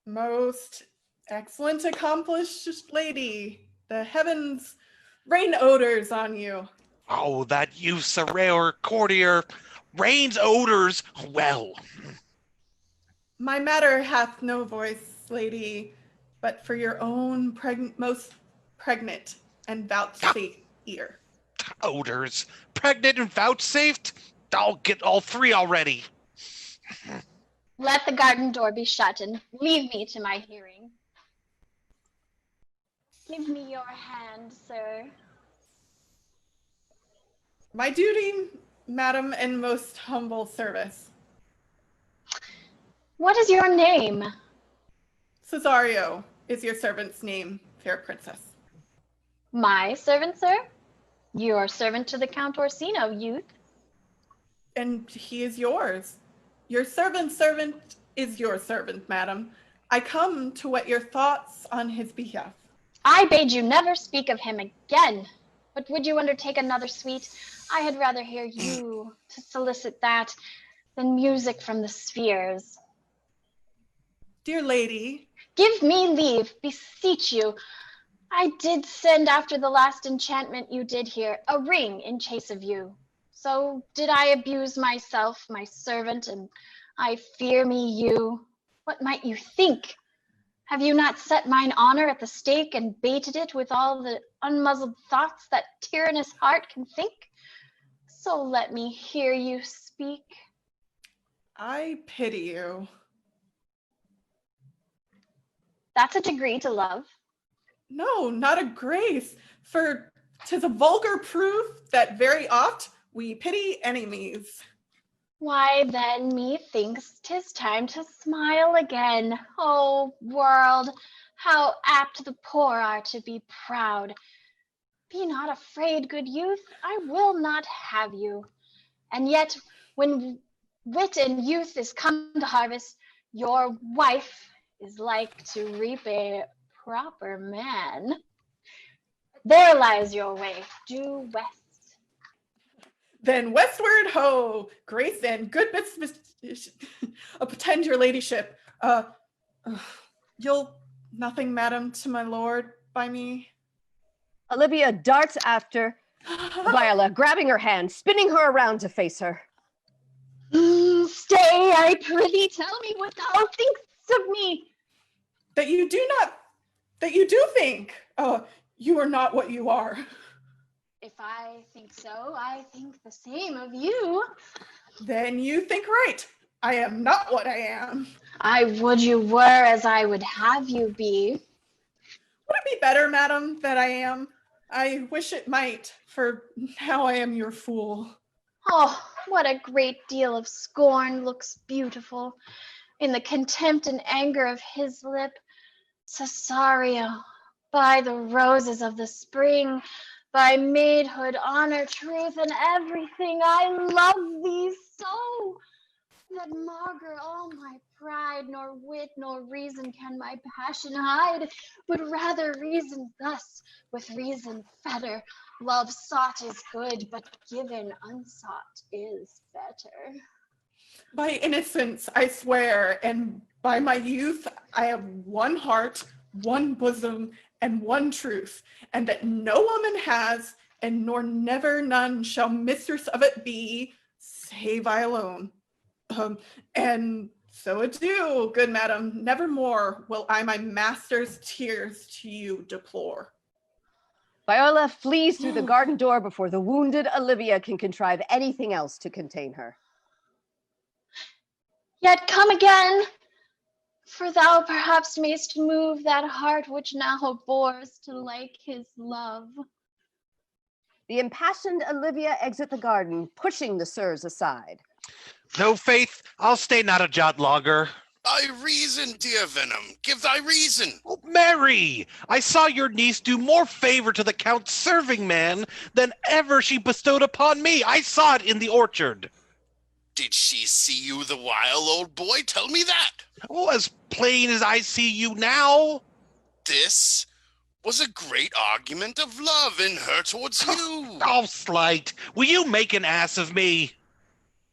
Most excellent, accomplished lady. The heavens rain odors on you. Oh, that youth's a rare courtier rains odors well. My matter hath no voice, lady, but for your own most pregnant and vouchsafed ear. Odors, pregnant and vouchsafed? I'll get all three already. Let the garden door be shut and leave me to my hearing. Give me your hand, sir. My duty, madam, and most humble service. What is your name? Cesario is your servant's name, fair princess. My servant, sir? Your servant to the Count Orsino, youth. And he is yours. Your servant's servant is your servant, madam. I come to whet your thoughts on his behalf. I bade you never speak of him again. But would you undertake another suite? I had rather hear you to solicit that than music from the spheres. Dear lady. Give me leave, beseech you. I did send after the last enchantment you did here, a ring in chase of you. So did I abuse myself, my servant, and I fear me you? What might you think? Have you not set mine honor at the stake and baited it with all the unmuzzled thoughts that tyrannous heart can think? So let me hear you speak. I pity you. That's a degree to love. No, not a grace, for 'tis a vulgar proof that very oft we pity enemies. Why then methinks 'tis time to smile again. O world, how apt the poor are to be proud. Be not afraid, good youth, I will not have you. And yet, when wit and youth is come to harvest, your wife is like to reap a proper man. There lies your way, due west. Then westward ho, grace and good pretend your ladyship. You'll nothing, madam, to my lord by me. Olivia darts after Viola, grabbing her hand, spinning her around to face her. Stay, I prithee, tell me what thou thinkst of me. That you do think you are not what you are. If I think so, I think the same of you. Then you think right. I am not what I am. I would you were as I would have you be. Would it be better, madam, that I am? I wish it might, for now I am your fool. Oh, what a great deal of scorn looks beautiful in the contempt and anger of his lip. Cesario, by the roses of the spring, by maidhood, honor, truth, and everything, I love thee so, that maugre all my pride, nor wit nor reason can my passion hide, but rather reason thus, with reason fetter. Love sought is good, but given unsought is better. By innocence, I swear, and by my youth, I have one heart, one bosom, and one truth, and that no woman has, and nor never none shall mistress of it be, save I alone. And so adieu, good madam, nevermore will I my master's tears to you deplore. Viola flees through the garden door before the wounded Olivia can contrive anything else to contain her. Yet come again, for thou perhaps mayst move that heart which now abhors to like his love. The impassioned Olivia exit the garden, pushing the sirs aside. No, Faith, I'll stay not a jot longer. Thy reason, dear Venom, give thy reason. Oh, Mary, I saw your niece do more favor to the Count's serving man than ever she bestowed upon me. I saw it in the orchard. Did she see you the while, old boy? Tell me that. Oh, as plain as I see you now. This was a great argument of love in her towards you. Oh, slight, will you make an ass of me?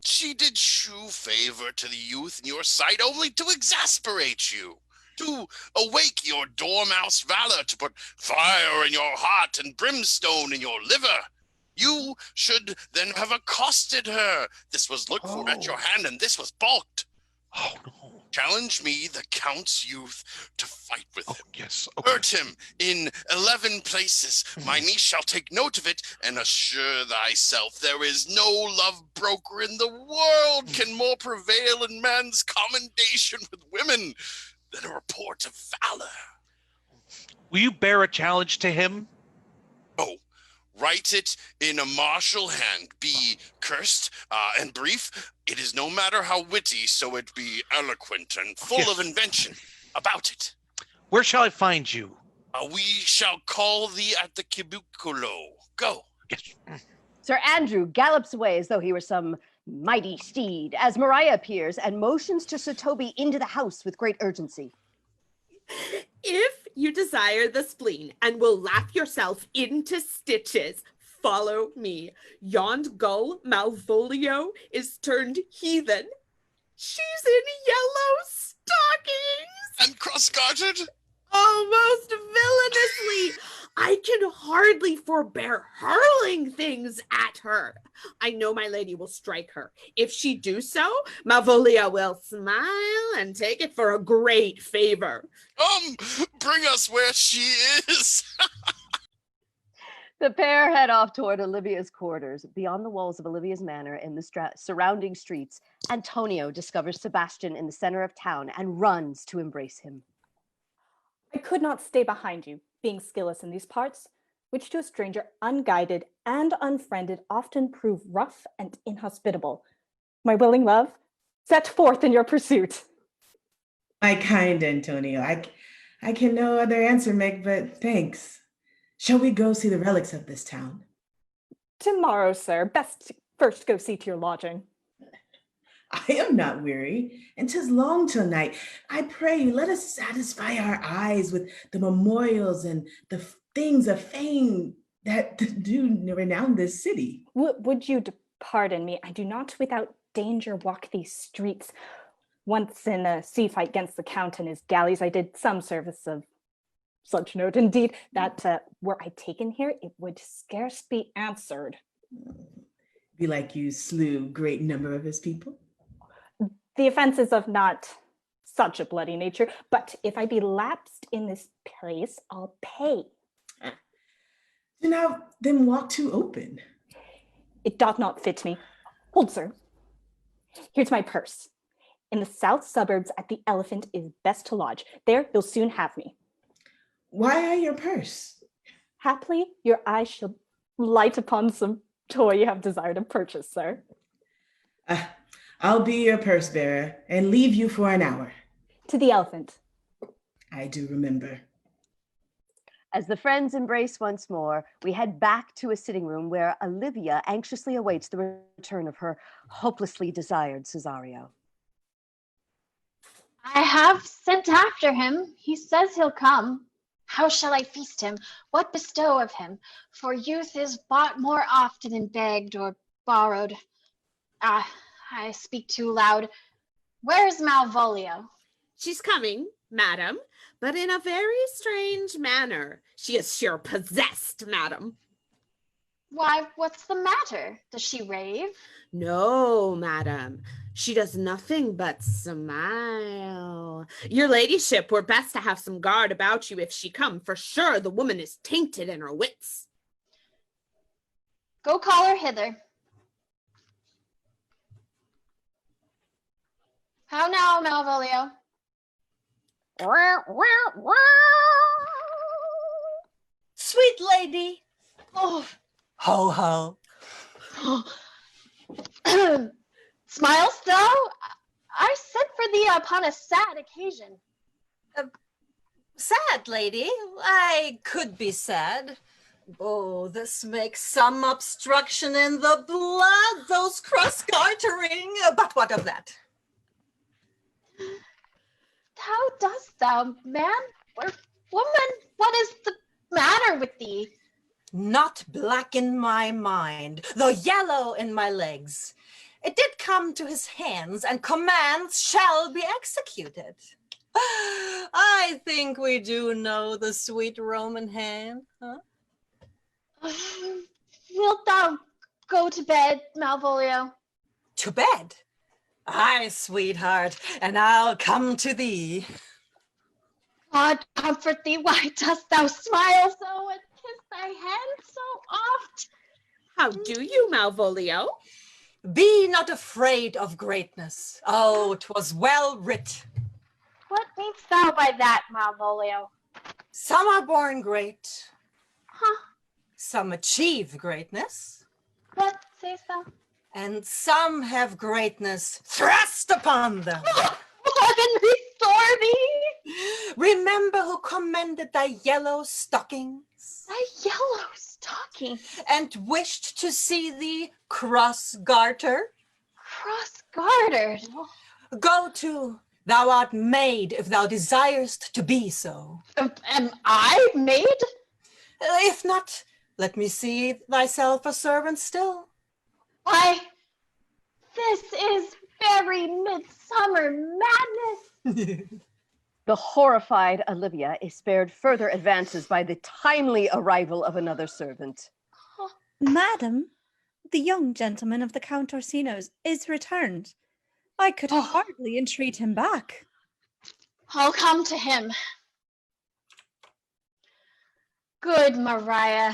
She did shew favor to the youth in your sight only to exasperate you, to awake your dormouse valor, to put fire in your heart and brimstone in your liver. You should then have accosted her. This was looked for at your hand, and this was balked. Oh, no. Challenge me, the Count's youth, to fight with him. Yes. Okay. Hurt him in 11 places. My niece shall take note of it, and assure thyself there is no love broker in the world can more prevail in man's commendation with women than a report of valor. Will you bear a challenge to him? Oh, write it in a martial hand, be cursed and brief. It is no matter how witty, so it be eloquent and full of invention about it. Where shall I find you? We shall call thee at the cubiculo. Go. Yes. Sir Andrew gallops away as though he were some mighty steed, as Maria appears and motions to Sir Toby into the house with great urgency. If you desire the spleen and will laugh yourself into stitches, follow me. Yond gull Malvolio is turned heathen. She's in yellow stockings. And cross-gartered? Oh, most villainously. I can hardly forbear hurling things at her. I know my lady will strike her. If she do so, Malvolio will smile and take it for a great favor. Bring us where she is. The pair head off toward Olivia's quarters. Beyond the walls of Olivia's manor in the surrounding streets, Antonio discovers Sebastian in the center of town and runs to embrace him. I could not stay behind you, being skilless in these parts, which to a stranger unguided and unfriended often prove rough and inhospitable. My willing love, set forth in your pursuit. My kind Antonio, I can no other answer make, but thanks. Shall we go see the relics of this town? Tomorrow, sir. Best first go see to your lodging. I am not weary, and 'tis long till night. I pray you, let us satisfy our eyes with the memorials and the things of fame that do renown this city. Would you pardon me? I do not without danger walk these streets. Once in a sea fight against the Count and his galleys, I did some service of such note indeed, that were I taken here, it would scarce be answered. Be like you slew great number of his people? The offense is of not such a bloody nature, but if I be lapsed in this place, I'll pay. Do now then walk too open. It doth not fit me. Hold, sir. Here's my purse. In the south suburbs at the Elephant is best to lodge. There you'll soon have me. Why your purse? Haply your eyes shall light upon some toy you have desired to purchase, sir. I'll be your purse bearer and leave you for an hour. To the Elephant. I do remember. As the friends embrace once more, we head back to a sitting room where Olivia anxiously awaits the return of her hopelessly desired Cesario. I have sent after him. He says he'll come. How shall I feast him? What bestow of him? For youth is bought more often than begged or borrowed. I speak too loud. Where's Malvolio? She's coming, madam, but in a very strange manner. She is sure possessed, madam. Why, what's the matter? Does she rave? No, madam. She does nothing but smile. Your ladyship were best to have some guard about you if she come, for sure the woman is tainted in her wits. Go call her hither. How now, Malvolio? Sweet lady. Oh. Ho, ho. Smiles thou? I sent for thee upon a sad occasion. Sad, lady? I could be sad. Oh, this makes some obstruction in the blood, those cross-gartering. But what of that? How dost thou, man or woman? What is the matter with thee? Not black in my mind, though yellow in my legs. It did come to his hands, and commands shall be executed. I think we do know the sweet Roman hand, huh? Wilt thou go to bed, Malvolio? To bed? Aye, sweetheart, and I'll come to thee. God comfort thee, why dost thou smile so and kiss thy hand so oft? How do you, Malvolio? Be not afraid of greatness. Oh, 'twas well writ. What meanst thou by that, Malvolio? Some are born great. Huh? Some achieve greatness. What sayst thou? And some have greatness thrust upon them. Heaven restore thee! Remember who commended thy yellow stockings? Thy yellow stocking? And wished to see thee cross-garter? Cross-gartered? Go to, thou art made if thou desirest to be so. Am I made? If not, let me see thyself a servant still. Why, this is very midsummer madness. The horrified Olivia is spared further advances by the timely arrival of another servant. Madam, the young gentleman of the Count Orsino's is returned. I could hardly entreat him back. I'll come to him. Good Maria,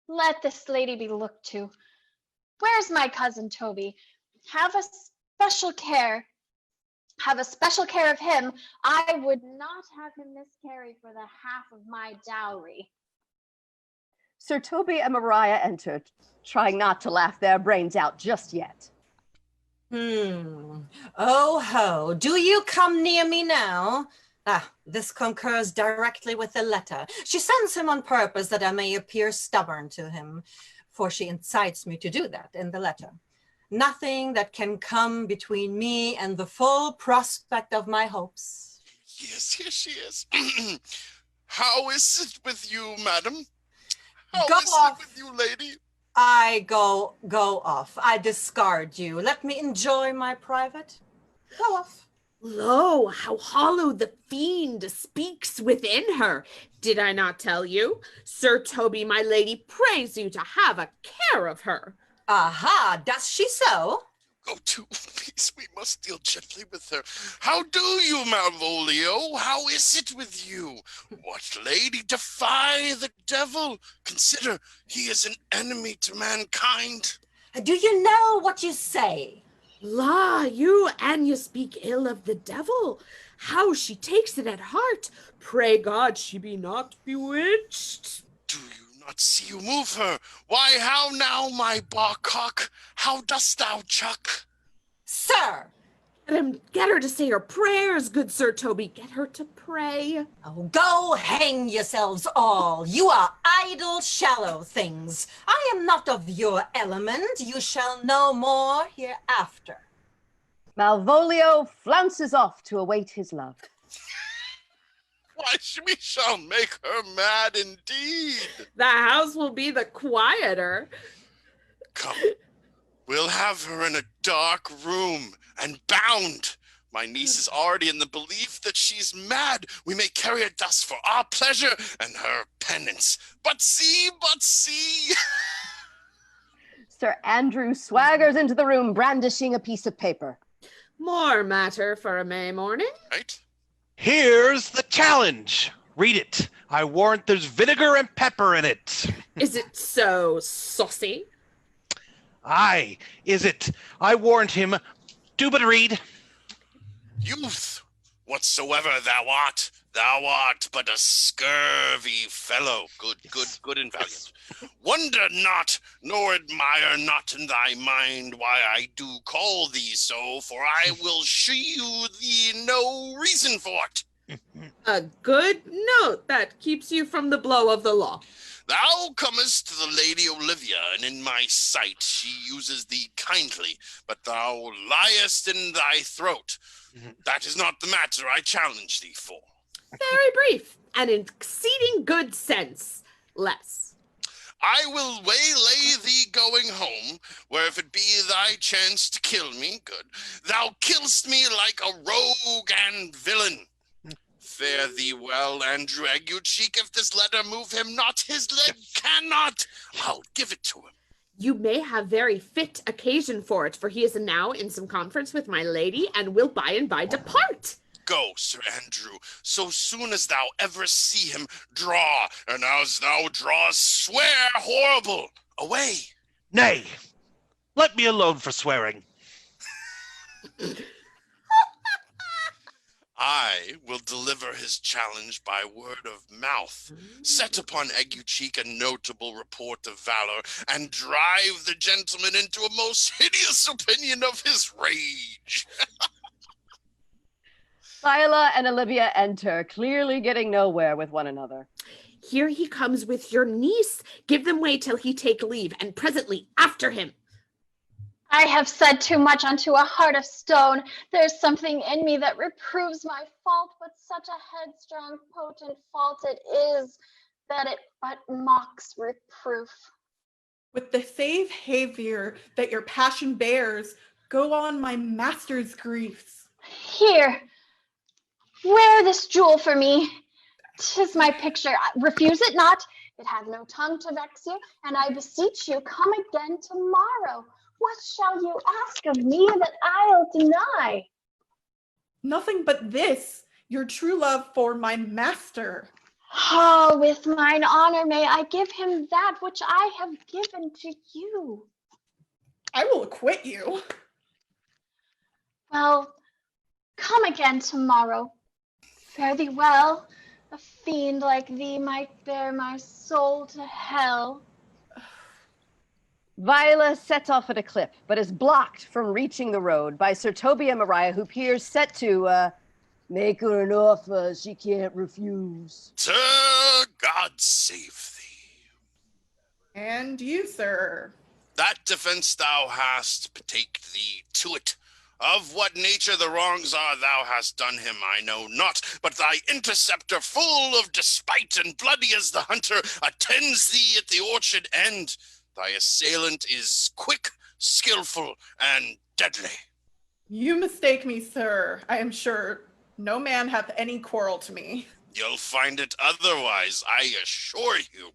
let this lady be looked to. Where's my cousin Toby? Have a special care of him. I would not have him miscarry for the half of my dowry. Sir Toby and Maria enter, trying not to laugh their brains out just yet. Oh ho, do you come near me now? This concurs directly with the letter. She sends him on purpose that I may appear stubborn to him, for she incites me to do that in the letter. Nothing that can come between me and the full prospect of my hopes. Yes, here she is. How is it with you, madam? How Go is off. it with you, lady? I go off. I discard you. Let me enjoy my private. Go off. Lo, how hollow the fiend speaks within her. Did I not tell you? Sir Toby, my lady, prays you to have a care of her. Aha, does she so? Go to, please, we must deal gently with her. How do you, Malvolio? How is it with you? What lady? Defy the devil. Consider he is an enemy to mankind. Do you know what you say? La, you speak ill of the devil. How she takes it at heart. Pray God she be not bewitched. Do you not see you move her? Why, how now, my barcock? How dost thou chuck? Sir! Get her to say her prayers, good Sir Toby. Get her to pray. Oh, go hang yourselves all. You are idle, shallow things. I am not of your element. You shall know more hereafter. Malvolio flounces off to await his love. Why, we shall make her mad indeed. The house will be the quieter. Come, we'll have her in a dark room and bound. My niece is already in the belief that she's mad. We may carry her thus for our pleasure and her penance. But see. Sir Andrew swaggers into the room, brandishing a piece of paper. More matter for a May morning. Right? Here's the challenge. Read it. I warrant there's vinegar and pepper in it. Is it so saucy? Aye, is it? I warrant him. Do but read. Youth, whatsoever thou art but a scurvy fellow. Good and valiant. Wonder not, nor admire not in thy mind why I do call thee so, for I will shew thee no reason for it. A good note that keeps you from the blow of the law. Thou comest to the Lady Olivia, and in my sight she uses thee kindly, but thou liest in thy throat. That is not the matter I challenge thee for. Very brief and exceeding good sense. Less. I will waylay thee going home, where if it be thy chance to kill me, good, thou kill'st me like a rogue and villain. Fare thee well, Andrew Aguecheek. If this letter move him not, his leg cannot. I'll give it to him. You may have very fit occasion for it, for he is now in some conference with my lady, and will by and by depart. Go, Sir Andrew, so soon as thou ever see him, draw, and as thou drawest, swear horrible. Away. Nay, let me alone for swearing. I will deliver his challenge by word of mouth, set upon Aguecheek a notable report of valor, and drive the gentleman into a most hideous opinion of his rage. Scylla and Olivia enter, clearly getting nowhere with one another. Here he comes with your niece. Give them way till he take leave, and presently after him. I have said too much unto a heart of stone. There's something in me that reproves my fault, but such a headstrong, potent fault it is, that it but mocks reproof. With the same behavior that your passion bears, go on my master's griefs. Here, Wear this jewel for me. 'Tis my picture. Refuse it not. It hath no tongue to vex you, and I beseech you, come again tomorrow. What shall you ask of me that I'll deny? Nothing but this, your true love for my master. Oh, with mine honor may I give him that which I have given to you. I will acquit you. Well, come again tomorrow. Fare thee well. A fiend like thee might bear my soul to hell. Viola sets off at a clip, but is blocked from reaching the road by Sir Toby and Mariah, who appears set to make her an offer she can't refuse. Sir, God save thee. And you, sir. That defense thou hast, betake thee to it. Of what nature the wrongs are thou hast done him, I know not, but thy interceptor, full of despite and bloody as the hunter, attends thee at the orchard end. Thy assailant is quick, skillful, and deadly. You mistake me, sir. I am sure no man hath any quarrel to me. You'll find it otherwise, I assure you.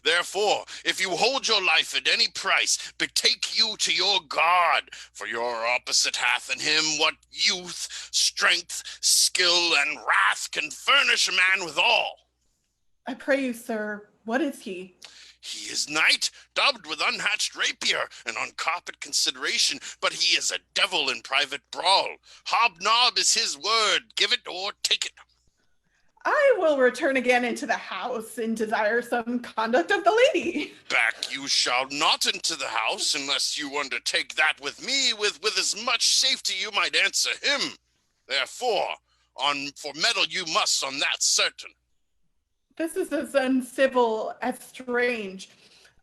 Therefore, if you hold your life at any price, betake you to your God, for your opposite hath in him what youth, strength, skill, and wrath can furnish a man withal. I pray you, sir, what is he? He is knight, dubbed with unhatched rapier and on carpet consideration, but he is a devil in private brawl. Hobnob is his word, give it or take it. I will return again into the house and desire some conduct of the lady. Back you shall not into the house unless you undertake that with me, with as much safety you might answer him. Therefore, for meddle you must on that certain. This is as uncivil as strange.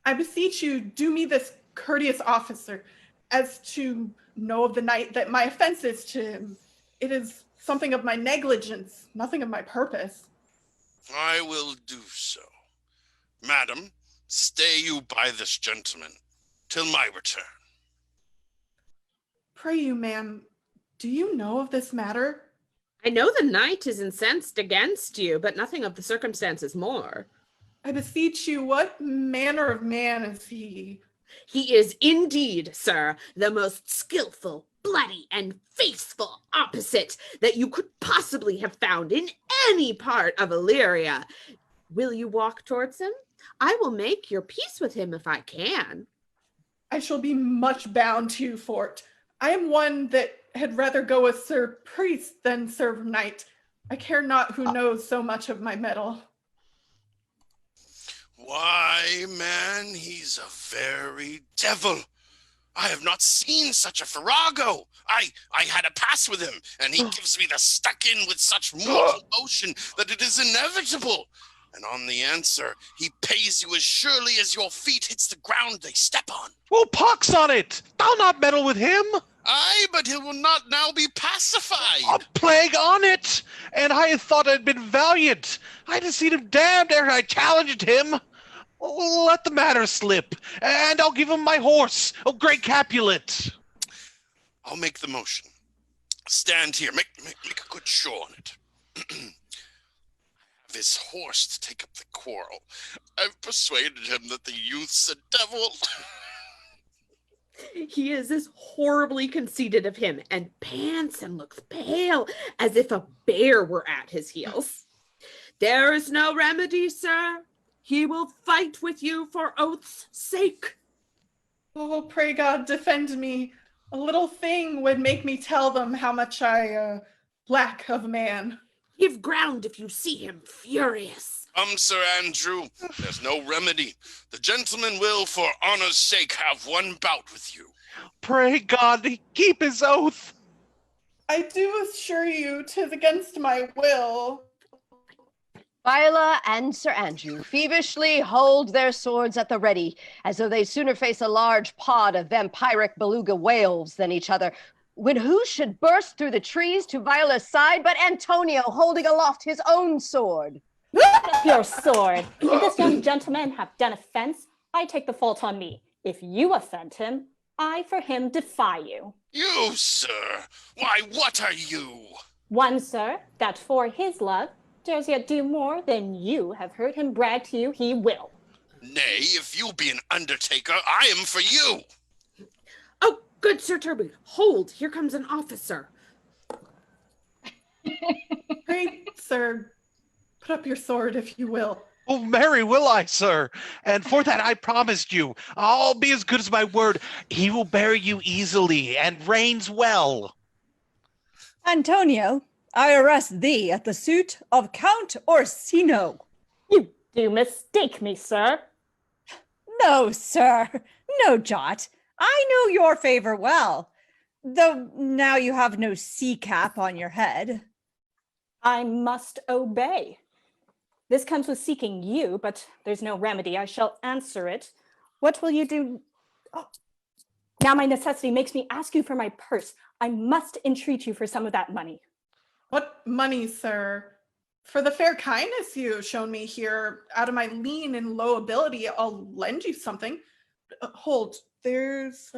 I beseech you, do me this courteous officer, as to know of the knight that my offense is to him. It is something of my negligence, nothing of my purpose. I will do so. Madam, stay you by this gentleman till my return. Pray you, ma'am, do you know of this matter? I know the knight is incensed against you, but nothing of the circumstances more. I beseech you, what manner of man is he? He is indeed, sir, the most skillful, bloody, and faithful opposite that you could possibly have found in any part of Illyria. Will you walk towards him? I will make your peace with him if I can. I shall be much bound to you for't. I am one that had rather go as Sir Priest than serve knight. I care not who knows so much of my mettle. Why, man, he's a very devil. I have not seen such a farrago. I had a pass with him, and he gives me the stuck in with such mortal motion that it is inevitable. And on the answer, he pays you as surely as your feet hits the ground they step on. Well, pox on it! I'll not meddle with him. Aye, but he will not now be pacified. A plague on it! And I had thought I'd been valiant. I'd have seen him damned ere I challenged him. Let the matter slip, and I'll give him my horse, great Capulet. I'll make the motion. Stand here, make a good show on it. Have his horse to take up the quarrel. I've persuaded him that the youth's a devil. He is as horribly conceited of him, and pants and looks pale, as if a bear were at his heels. There is no remedy, sir. He will fight with you for oath's sake. Oh, pray God, defend me. A little thing would make me tell them how much I lack of man. Give ground if you see him furious. Sir Andrew, there's no remedy. The gentleman will, for honor's sake, have one bout with you. Pray God he keep his oath. I do assure you 'tis against my will. Viola and Sir Andrew feverishly hold their swords at the ready, as though they sooner face a large pod of vampiric beluga whales than each other, when who should burst through the trees to Viola's side but Antonio, holding aloft his own sword. Your sword. If this young gentleman have done offense, I take the fault on me. If you offend him, I for him defy you. You, sir? Why, what are you? One, sir, that for his love dares yet do more than you have heard him brag to you he will. Nay, if you be an undertaker, I am for you. Oh, good Sir Toby, hold, here comes an officer. Great, sir. Put up your sword, if you will. Oh, marry will I, sir. And for that I promised you, I'll be as good as my word. He will bear you easily and reigns well. Antonio, I arrest thee at the suit of Count Orsino. You do mistake me, sir. No, sir, no jot. I know your favor well, though now you have no sea cap on your head. I must obey. This comes with seeking you, but there's no remedy. I shall answer it. What will you do? Oh. Now my necessity makes me ask you for my purse. I must entreat you for some of that money. What money, sir? For the fair kindness you have shown me here, out of my lean and low ability, I'll lend you something. Hold, there's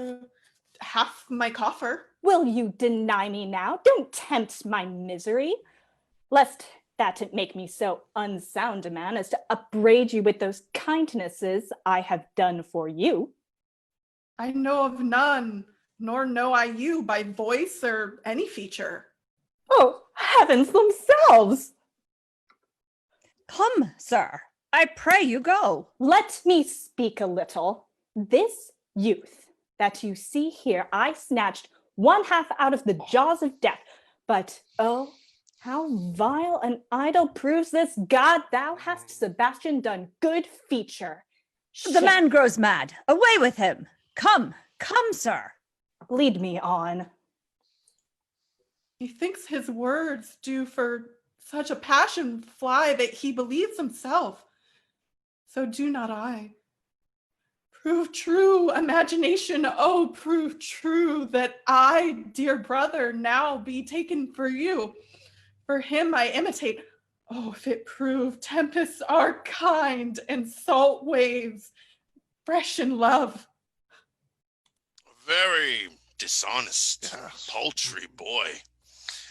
half my coffer. Will you deny me now? Don't tempt my misery, lest that it make me so unsound a man as to upbraid you with those kindnesses I have done for you. I know of none, nor know I you by voice or any feature. Oh, heavens themselves! Come, sir, I pray you go. Let me speak a little. This youth that you see here, I snatched one half out of the jaws of death, but oh, how vile and idle proves this God. Thou hast, Sebastian, done good feature. The man grows mad. Away with him. Come, come, sir. Lead me on. Methinks his words do for such a passion fly that he believes himself. So do not I. Prove true, imagination, oh, prove true that I, dear brother, now be taken for you. For him I imitate. Oh, if it prove tempests are kind and salt waves fresh in love. A very dishonest, paltry boy,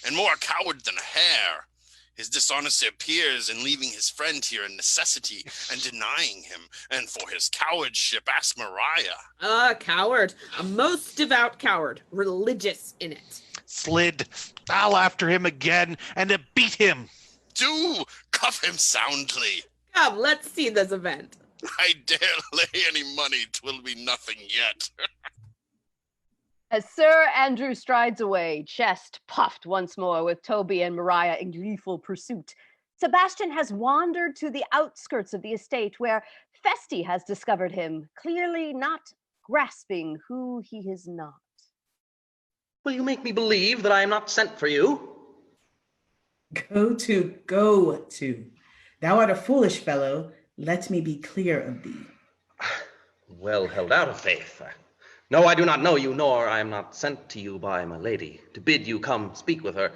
and more a coward than a hare. His dishonesty appears in leaving his friend here in necessity and denying him, and for his cowardship ask Maria. Coward, a most devout coward, religious in it. Slid, I'll after him again and to beat him. Do cuff him soundly. Come, let's see this event. I dare lay any money, 'twill be nothing yet. As Sir Andrew strides away, chest puffed once more with Toby and Maria in gleeful pursuit, Sebastian has wandered to the outskirts of the estate where Festi has discovered him, clearly not grasping who he is not. Will you make me believe that I am not sent for you? Go to. Thou art a foolish fellow. Let me be clear of thee. Well held out of faith. No, I do not know you, nor I am not sent to you by my lady, to bid you come speak with her.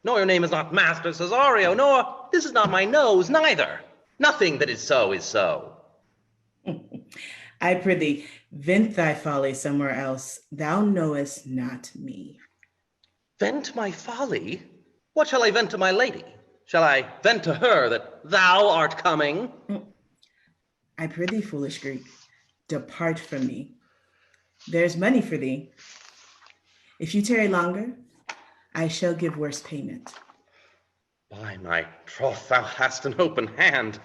Nor your name is not Master Cesario, nor this is not my nose, neither. Nothing that is so is so. I prithee, vent thy folly somewhere else. Thou knowest not me. Vent my folly? What shall I vent to my lady? Shall I vent to her that thou art coming? I prithee, foolish Greek, depart from me. There's money for thee. If you tarry longer, I shall give worse payment. By my troth, thou hast an open hand.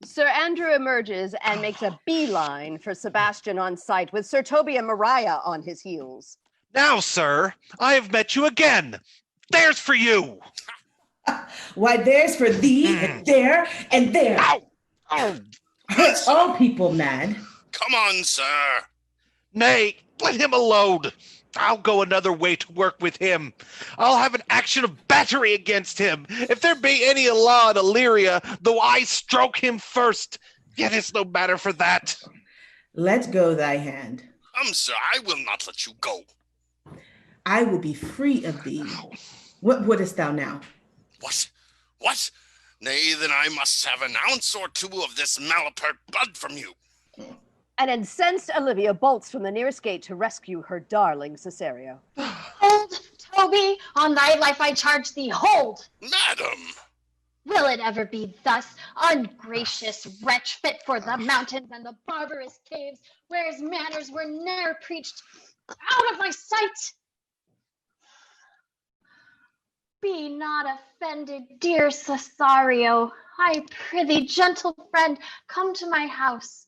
Sir Andrew emerges and makes a beeline for Sebastian on sight, with Sir Toby and Maria on his heels. Now, sir, I have met you again. There's for you. Why, there's for thee, and there, and there. Ow! Oh. Hurt all people mad. Come on, sir. Nay, let him alone. I'll go another way to work with him. I'll have an action of battery against him. If there be any law in Illyria, though I stroke him first, yet it's no matter for that. Let go thy hand. Sir, I will not let you go. I will be free of thee. What wouldest thou now? What? Nay, then I must have an ounce or two of this malapert blood from you. An incensed Olivia bolts from the nearest gate to rescue her darling Cesario. Hold, Toby, on thy life I charge thee, hold! Madam! Will it ever be thus, ungracious wretch, fit for the mountains and the barbarous caves, where his manners were ne'er preached? Out of my sight! Be not offended, dear Cesario. I prithee, gentle friend, come to my house.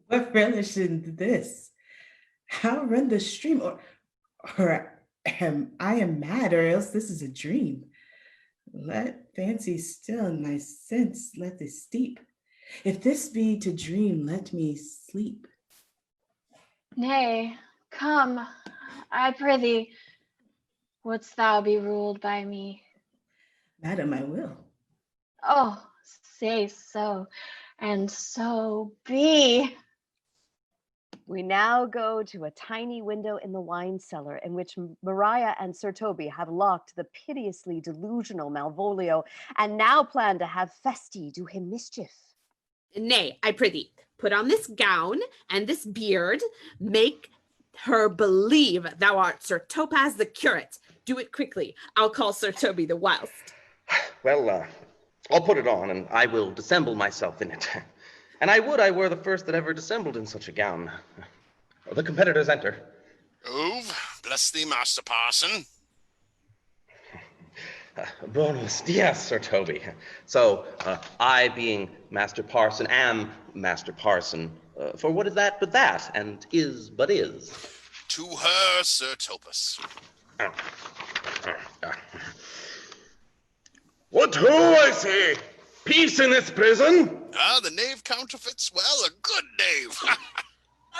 What relish in this? How run the stream? Or I am mad, or else this is a dream. Let fancy still and my sense let this steep. If this be to dream, let me sleep. Nay, come, I prithee. Wouldst thou be ruled by me? Madam, I will. Oh, say so, and so be. We now go to a tiny window in the wine cellar in which Maria and Sir Toby have locked the piteously delusional Malvolio and now plan to have Feste do him mischief. Nay, I prithee, put on this gown and this beard, make her believe thou art Sir Topaz the curate. Do it quickly. I'll call Sir Toby the whilst. Well, I'll put it on, and I will dissemble myself in it. And I would I were the first that ever dissembled in such a gown. The competitors enter. Ove, bless thee, Master Parson. Buenos dias, Sir Toby. So, I, being Master Parson, am Master Parson. For what is that but that, and is but is? To her, Sir Topaz. What ho, I say? Peace in this prison? Ah, the knave counterfeits well, a good knave.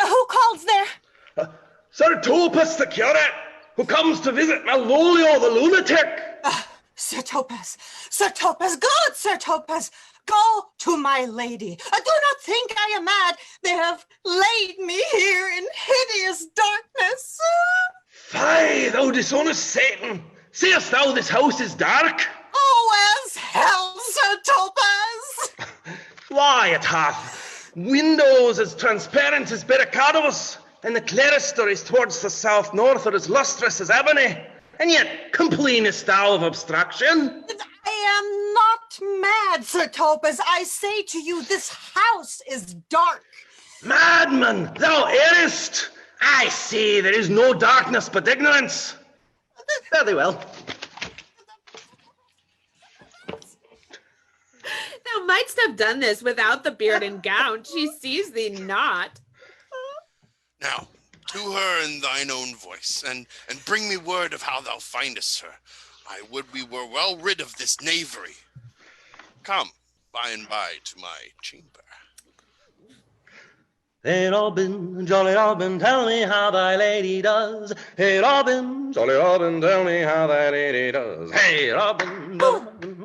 Who calls there? Sir Topaz the curate, who comes to visit Malvolio the lunatic. Sir Topaz, good Sir Topaz, go to my lady. Do not think I am mad. They have laid me here in hideous darkness. Fie, thou dishonest Satan! Seest thou this house is dark? Oh, as hell, Sir Topaz! Why, it hath windows as transparent as barricadoes, and the clerestories towards the south-north are as lustrous as ebony. And yet complainest thou of obstruction? I am not mad, Sir Topaz. I say to you, this house is dark. Madman, thou errest! I say there is no darkness but ignorance. Very well. Thou mightst have done this without the beard and gown. She sees thee not. Now, to her in thine own voice, and bring me word of how thou findest her. I would we were well rid of this knavery. Come, by and by, to my chamber. Hey Robin, jolly Robin, tell me how thy lady does. Hey Robin, jolly Robin, tell me how thy lady does. Hey Robin,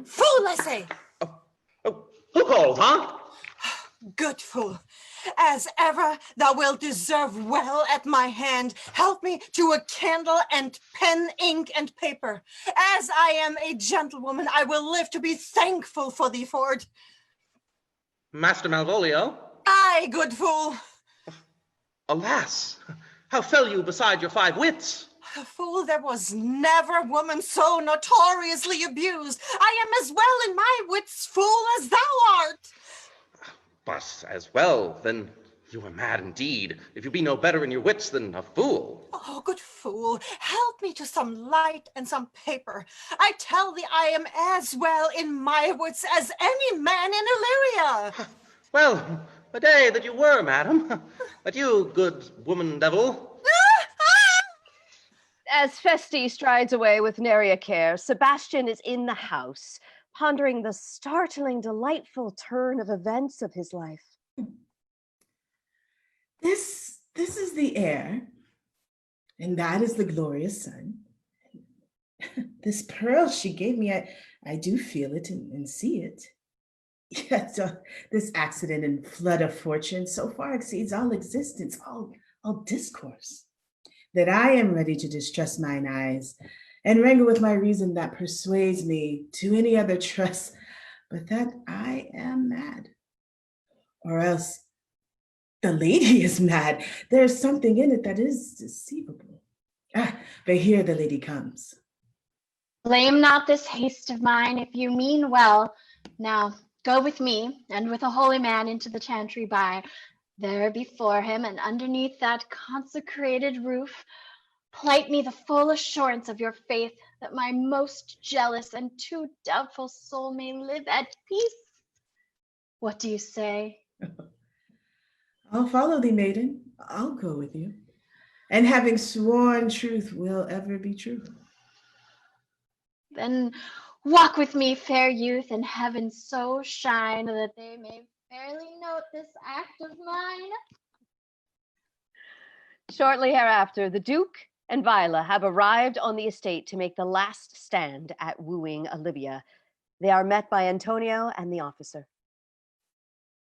Fool, I say. Who called, huh? Good fool. As ever, thou wilt deserve well at my hand. Help me to a candle and pen, ink, and paper. As I am a gentlewoman, I will live to be thankful for thee for it. Master Malvolio? Aye, good fool. Alas, how fell you beside your 5 wits? Fool, there was never woman so notoriously abused. I am as well in my wits, fool, as thou art. But as well, then you are mad indeed, if you be no better in your wits than a fool. Oh, good fool, help me to some light and some paper. I tell thee I am as well in my wits as any man in Illyria. Well, a day that you were, madam. But you, good woman devil. As Feste strides away with nary a care, Sebastian is in the house, pondering the startling, delightful turn of events of his life. This is the air, and that is the glorious sun. This pearl she gave me, I do feel it and see it. Yet this accident and flood of fortune so far exceeds all existence, all discourse, that I am ready to distrust mine eyes and wrangle with my reason that persuades me to any other trust but that I am mad. Or else the lady is mad. There's something in it that is deceivable. But here the lady comes. Blame not this haste of mine if you mean well. Now go with me and with a holy man into the chantry by. There before him and underneath that consecrated roof, plight me the full assurance of your faith, that my most jealous and too doubtful soul may live at peace. What do you say? I'll follow thee, maiden. I'll go with you. And having sworn truth will ever be true. Then walk with me, fair youth, and heaven so shine that they may fairly note this act of mine. Shortly hereafter, the Duke and Viola have arrived on the estate to make the last stand at wooing Olivia. They are met by Antonio and the officer.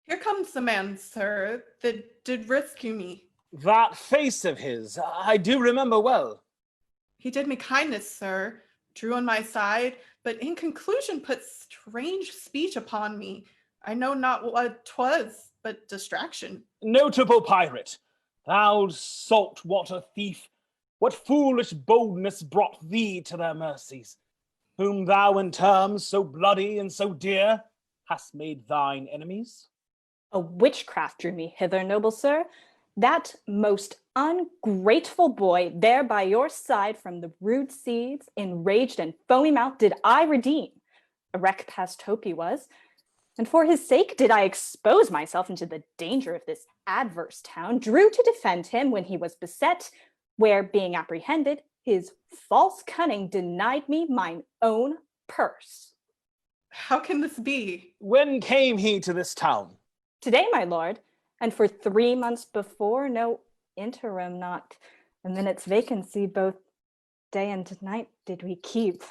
Here comes the man, sir, that did rescue me. That face of his, I do remember well. He did me kindness, sir, drew on my side, but in conclusion put strange speech upon me. I know not what 'twas, but distraction. Notable pirate, thou salt water thief, what foolish boldness brought thee to their mercies, whom thou in terms so bloody and so dear hast made thine enemies? A witchcraft drew me hither, noble sir. That most ungrateful boy there by your side from the rude seas, enraged and foamy mouth, did I redeem. A wreck past hope he was, and for his sake did I expose myself into the danger of this adverse town, drew to defend him when he was beset, where being apprehended, his false cunning denied me mine own purse. How can this be? When came he to this town? Today, my lord, and for 3 months before, no interim, not a minute's vacancy, both day and night did we keep.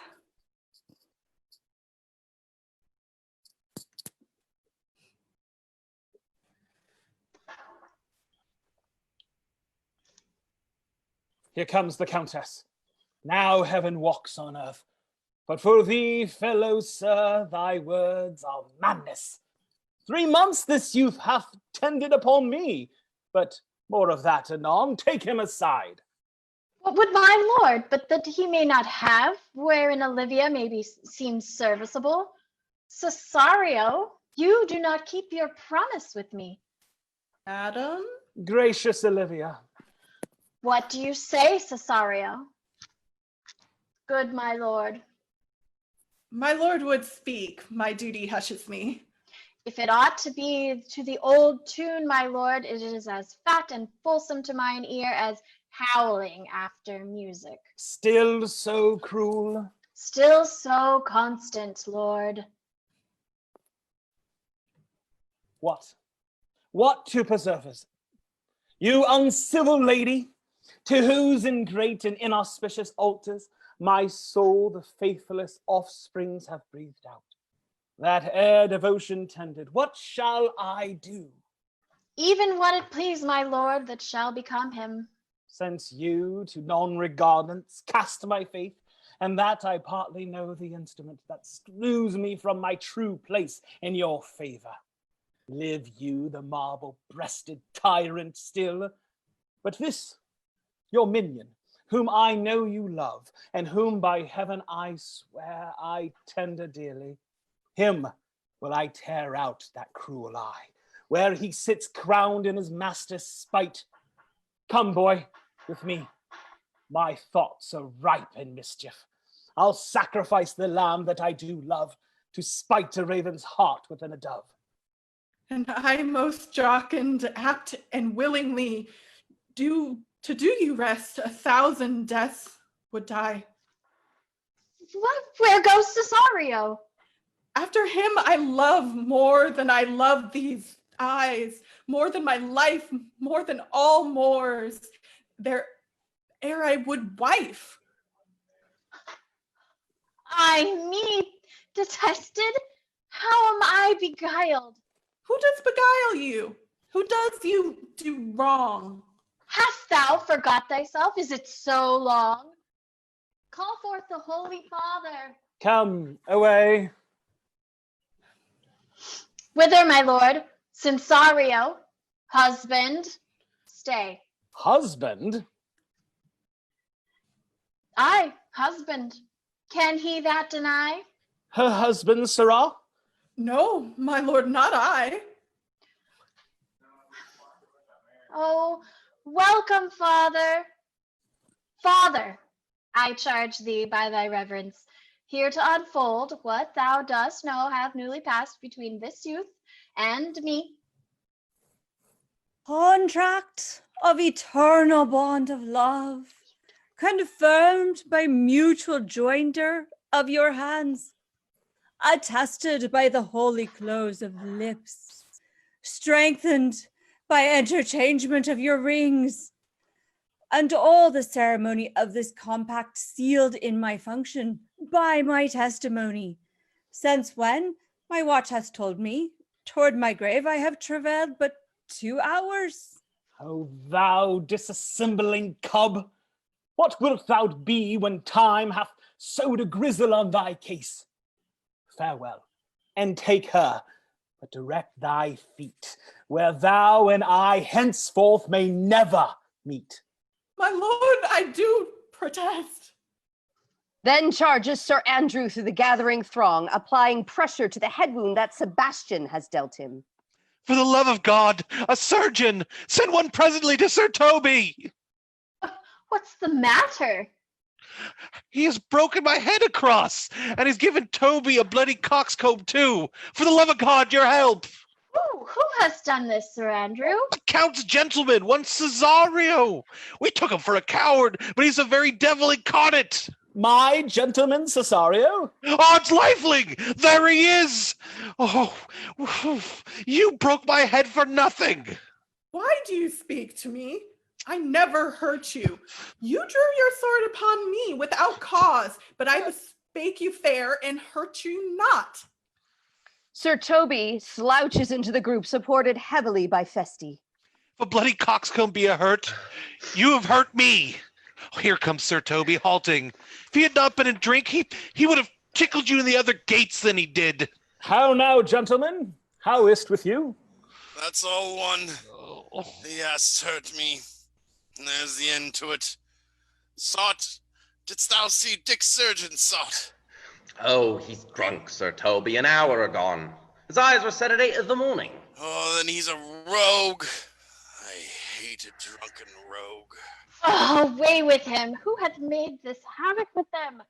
Here comes the countess. Now heaven walks on earth. But for thee, fellow sir, thy words are madness. 3 months this youth hath tended upon me, but more of that anon. Take him aside. What would my lord, but that he may not have, wherein Olivia may be seem serviceable? Cesario, you do not keep your promise with me. Madam? Gracious Olivia. What do you say, Cesario? Good my lord. My lord would speak, my duty hushes me. If it ought to be to the old tune, my lord, it is as fat and fulsome to mine ear as howling after music. Still so cruel? Still so constant, lord. What? What to preserve us? You uncivil lady, to whose ingrate and inauspicious altars my soul the faithless offsprings have breathed out. That ere devotion tended, what shall I do? Even what it please my lord that shall become him. Since you to non-regardance cast my faith, and that I partly know the instrument that screws me from my true place in your favor. Live you the marble-breasted tyrant still, but this, your minion, whom I know you love, and whom by heaven I swear I tender dearly, him will I tear out that cruel eye, where he sits crowned in his master's spite. Come, boy, with me. My thoughts are ripe in mischief. I'll sacrifice the lamb that I do love to spite a raven's heart within a dove. And I most jocund, apt, and willingly do you rest 1,000 deaths would die. What? Where goes Cesario? After him I love more than I love these eyes, more than my life, more than all Moors, their ere I would wife. I me detested? How am I beguiled? Who does beguile you? Who does you do wrong? Hast thou forgot thyself? Is it so long? Call forth the Holy Father. Come, away. Whither, my lord? Cesario, husband, stay. Husband? Aye, husband. Can he that deny? Her husband, sirrah? No, my lord, not I. Oh, welcome, father. Father, I charge thee by thy reverence, here to unfold what thou dost know hath newly passed between this youth and me. Contract of eternal bond of love, confirmed by mutual joinder of your hands, attested by the holy close of lips, strengthened by interchangement of your rings, and all the ceremony of this compact sealed in my function by my testimony, since when, my watch hath told me, toward my grave I have travailed but 2 hours. O thou disassembling cub, what wilt thou be when time hath sowed a grizzle on thy case? Farewell, and take her, but direct thy feet, where thou and I henceforth may never meet. My lord, I do protest. Then charges Sir Andrew through the gathering throng, applying pressure to the head wound that Sebastian has dealt him. For the love of God, a surgeon! Send one presently to Sir Toby! What's the matter? He has broken my head across, and he's given Toby a bloody coxcomb too. For the love of God, your help! Who has done this, Sir Andrew? The Count's gentleman, one Cesario. We took him for a coward, but he's the very devil incarnate. My gentleman, Cesario? Oh, it's Lifeling! There he is! Oh, you broke my head for nothing. Why do you speak to me? I never hurt you. You drew your sword upon me without cause, but I bespake you fair and hurt you not. Sir Toby slouches into the group, supported heavily by Festi. If a bloody coxcomb be a hurt, you have hurt me. Oh, here comes Sir Toby, halting. If he had not been in drink, he would have tickled you in the other gates than he did. How now, gentlemen? How is't with you? That's all one. He has hurt me. And there's the end to it. Sought, didst thou see Dick Surgeon, Sought? Oh, he's drunk, Sir Toby, an hour agone. His eyes were set at 8 in the morning. Oh, then he's a rogue. I hate a drunken rogue. Oh, away with him. Who hath made this havoc with them?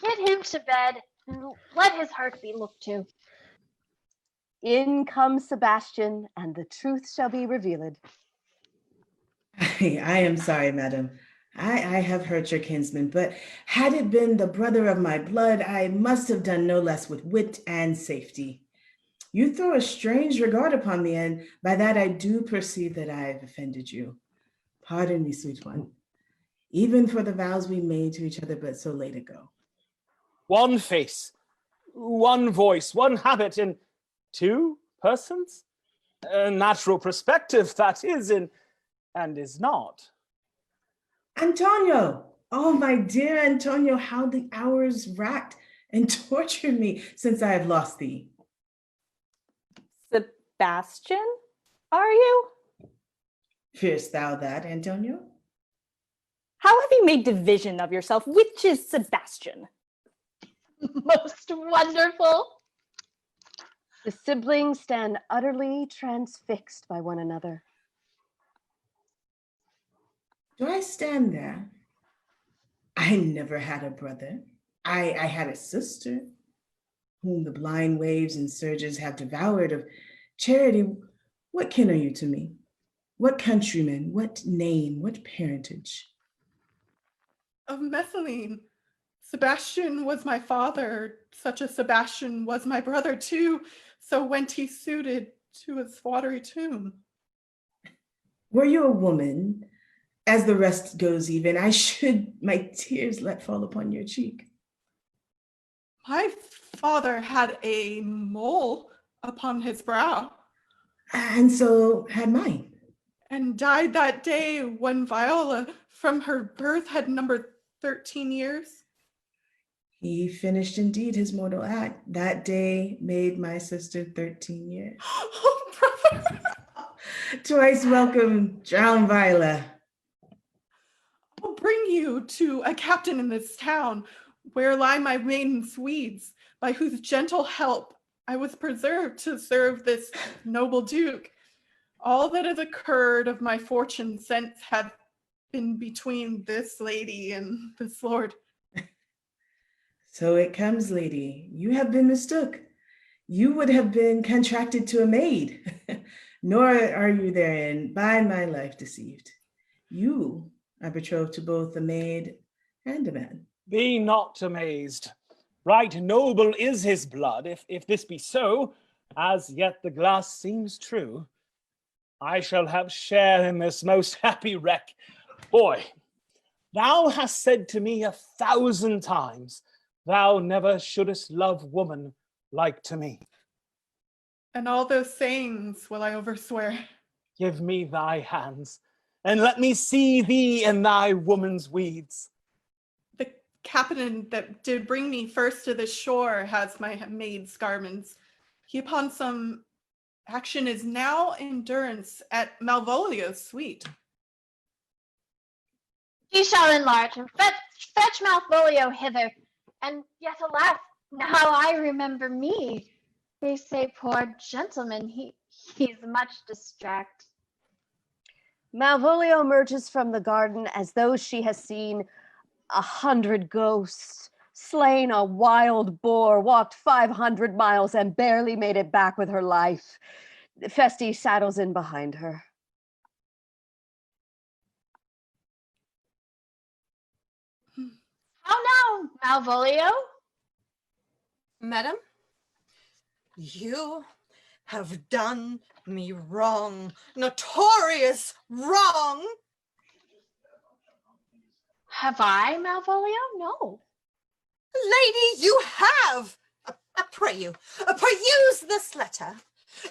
Get him to bed, and let his heart be looked to. In comes Sebastian, and the truth shall be revealed. I am sorry, madam. I have hurt your kinsman, but had it been the brother of my blood, I must have done no less with wit and safety. You throw a strange regard upon me, and by that I do perceive that I have offended you. Pardon me, sweet one, even for the vows we made to each other but so late ago. One face, one voice, one habit in 2 persons? A natural perspective, that is, and is not. Antonio! Oh, my dear Antonio, how the hours racked and tortured me since I have lost thee. Sebastian, are you? Fearest thou that, Antonio? How have you made division of yourself? Which is Sebastian? Most wonderful. The siblings stand utterly transfixed by one another. Do I stand there? I never had a brother. I had a sister, whom the blind waves and surges have devoured. Of charity, what kin are you to me? What countryman, what name, what parentage? Of Messaline. Sebastian was my father, such a Sebastian was my brother too, so went he suited to his watery tomb. Were you a woman, as the rest goes even, I should my tears let fall upon your cheek. My father had a mole upon his brow. And so had mine. And died that day when Viola from her birth had numbered 13 years. He finished indeed his mortal act. That day made my sister 13 years. Oh, brother! Twice welcome, drowned Viola. will bring you to a captain in this town, where lie my maiden Swedes, by whose gentle help I was preserved to serve this noble duke. All that has occurred of my fortune since hath been between this lady and this lord. So it comes, lady, you have been mistook. You would have been contracted to a maid, nor are you therein by my life deceived. You are betrothed to both a maid and a man. Be not amazed. Right noble is his blood, if this be so, as yet the glass seems true. I shall have share in this most happy wreck. Boy, thou hast said to me 1,000 times, thou never shouldest love woman like to me. And all those sayings will I overswear. Give me thy hands, and let me see thee in thy woman's weeds. The captain that did bring me first to the shore has my maid's garments. He upon some action is now in durance at Malvolio's suite. He shall enlarge and fetch Malvolio hither. And yet, alas, now I remember me. They say, poor gentleman, he's much distracted. Malvolio emerges from the garden as though she has seen 100 ghosts, slain a wild boar, walked 500 miles, and barely made it back with her life. Feste saddles in behind her. How now, Malvolio? Madam, you have done me wrong, notorious wrong. Have I, Malvolio? No. Lady, you have. I pray you, peruse this letter.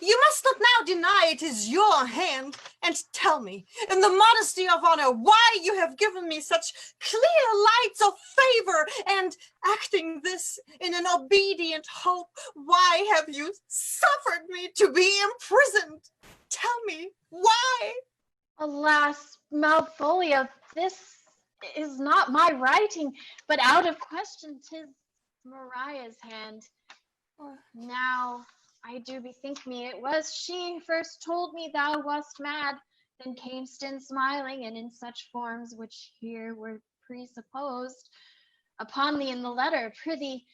You must not now deny it is your hand, and tell me, in the modesty of honor, why you have given me such clear lights of favor, and acting this in an obedient hope, why have you suffered me to be imprisoned? Tell me, why? Alas, Malvolio, this is not my writing, but out of question 'tis Mariah's hand. Now I do bethink me it was she first told me thou wast mad, then camest in smiling, and in such forms which here were presupposed upon thee in the letter. Prithee,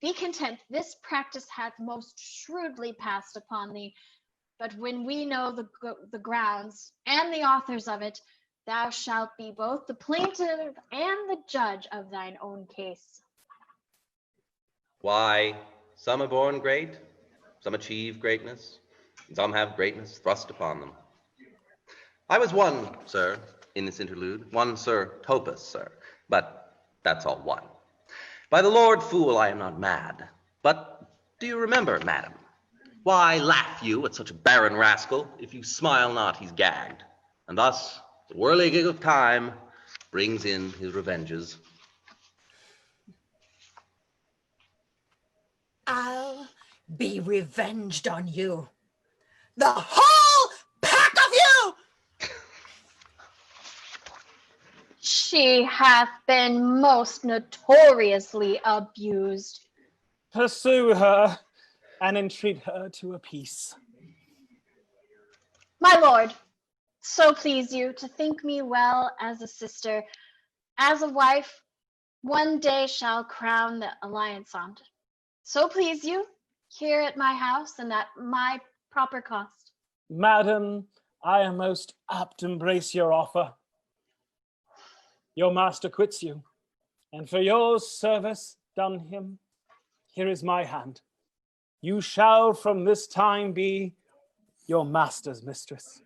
be content, this practice hath most shrewdly passed upon thee. But when we know the grounds and the authors of it, thou shalt be both the plaintiff and the judge of thine own case. Why, some are born great, some achieve greatness, and some have greatness thrust upon them. I was one, sir, in this interlude, one Sir Topus, sir, but that's all one. By the Lord Fool, I am not mad, but do you remember, madam, why laugh you at such a barren rascal? If you smile not, he's gagged. And thus, the whirligig of time brings in his revenges. I'll be revenged on you. The whole pack of you! She hath been most notoriously abused. Pursue her and entreat her to a peace. My lord, so please you to think me well as a sister, as a wife, one day shall crown the alliance on. So please you, here at my house and at my proper cost. Madam, I am most apt to embrace your offer. Your master quits you, and for your service done him, here is my hand. You shall from this time be your master's mistress.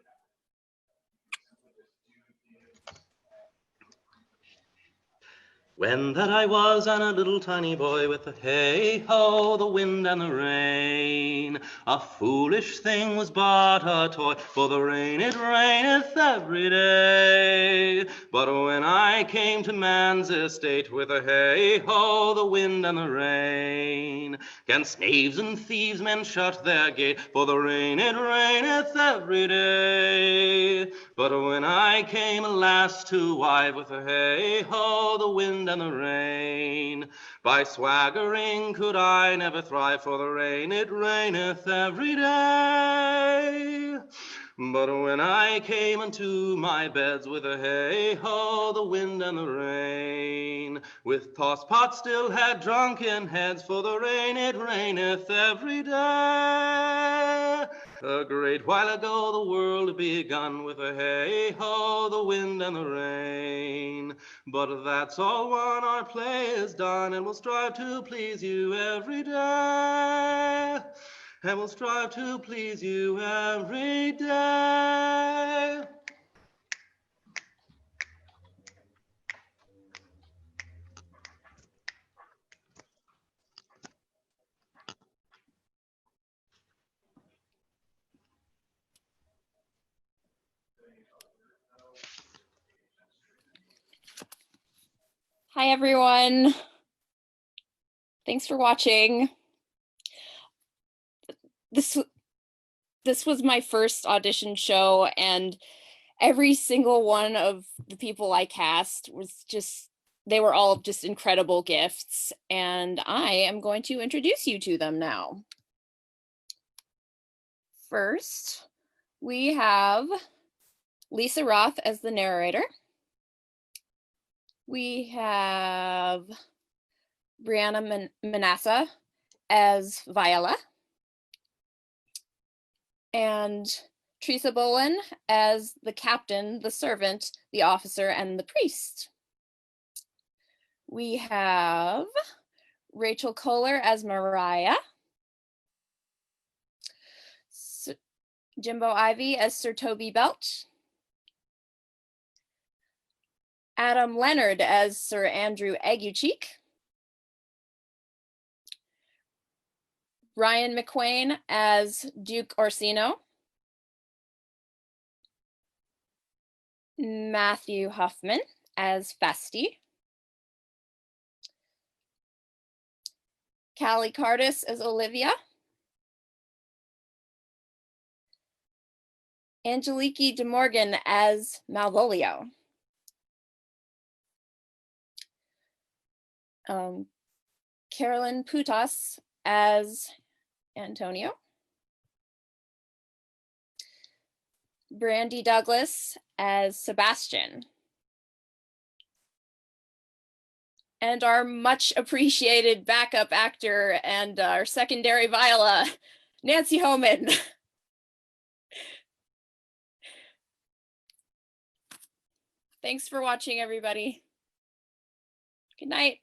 When that I was and a little tiny boy with the hey-ho, the wind and the rain, a foolish thing was but a toy, for the rain it raineth every day. But when I came to man's estate with a hey-ho, the wind and the rain, 'Gainst knaves and thieves men shut their gate, for the rain it raineth every day. But when I came last to wive with a hey-ho, the wind and the rain, by swaggering could I never thrive, for the rain it raineth every day. But when I came unto my beds with a hey-ho, the wind and the rain, with tossed pots still had drunken heads, for the rain it raineth every day. A great while ago the world begun with a hey-ho, the wind and the rain. But that's all one, our play is done, and we'll strive to please you every day. And we'll strive to please you every day. Hi, everyone. Thanks for watching. This was my first audition show, and every single one of the people I cast was just, they were all just incredible gifts, and I am going to introduce you to them now. First, we have Lisa Roth as the narrator. We have Brianna Manassa as Viola, and Teresa Bolin as the captain, the servant, the officer, and the priest. We have Rachel Kohler as Mariah, Jimbo Ivy as Sir Toby Belch, Adam Leonard as Sir Andrew Aguecheek, Ryan McQuain as Duke Orsino, Matthew Huffman as Festi, Callie Cardis as Olivia, Angeliki De Morgan as Malvolio, Carolyn Putas as Antonio, Brandy Douglas as Sebastian, and our much appreciated backup actor and our secondary Viola, Nancy Homan. Thanks for watching, everybody. Good night.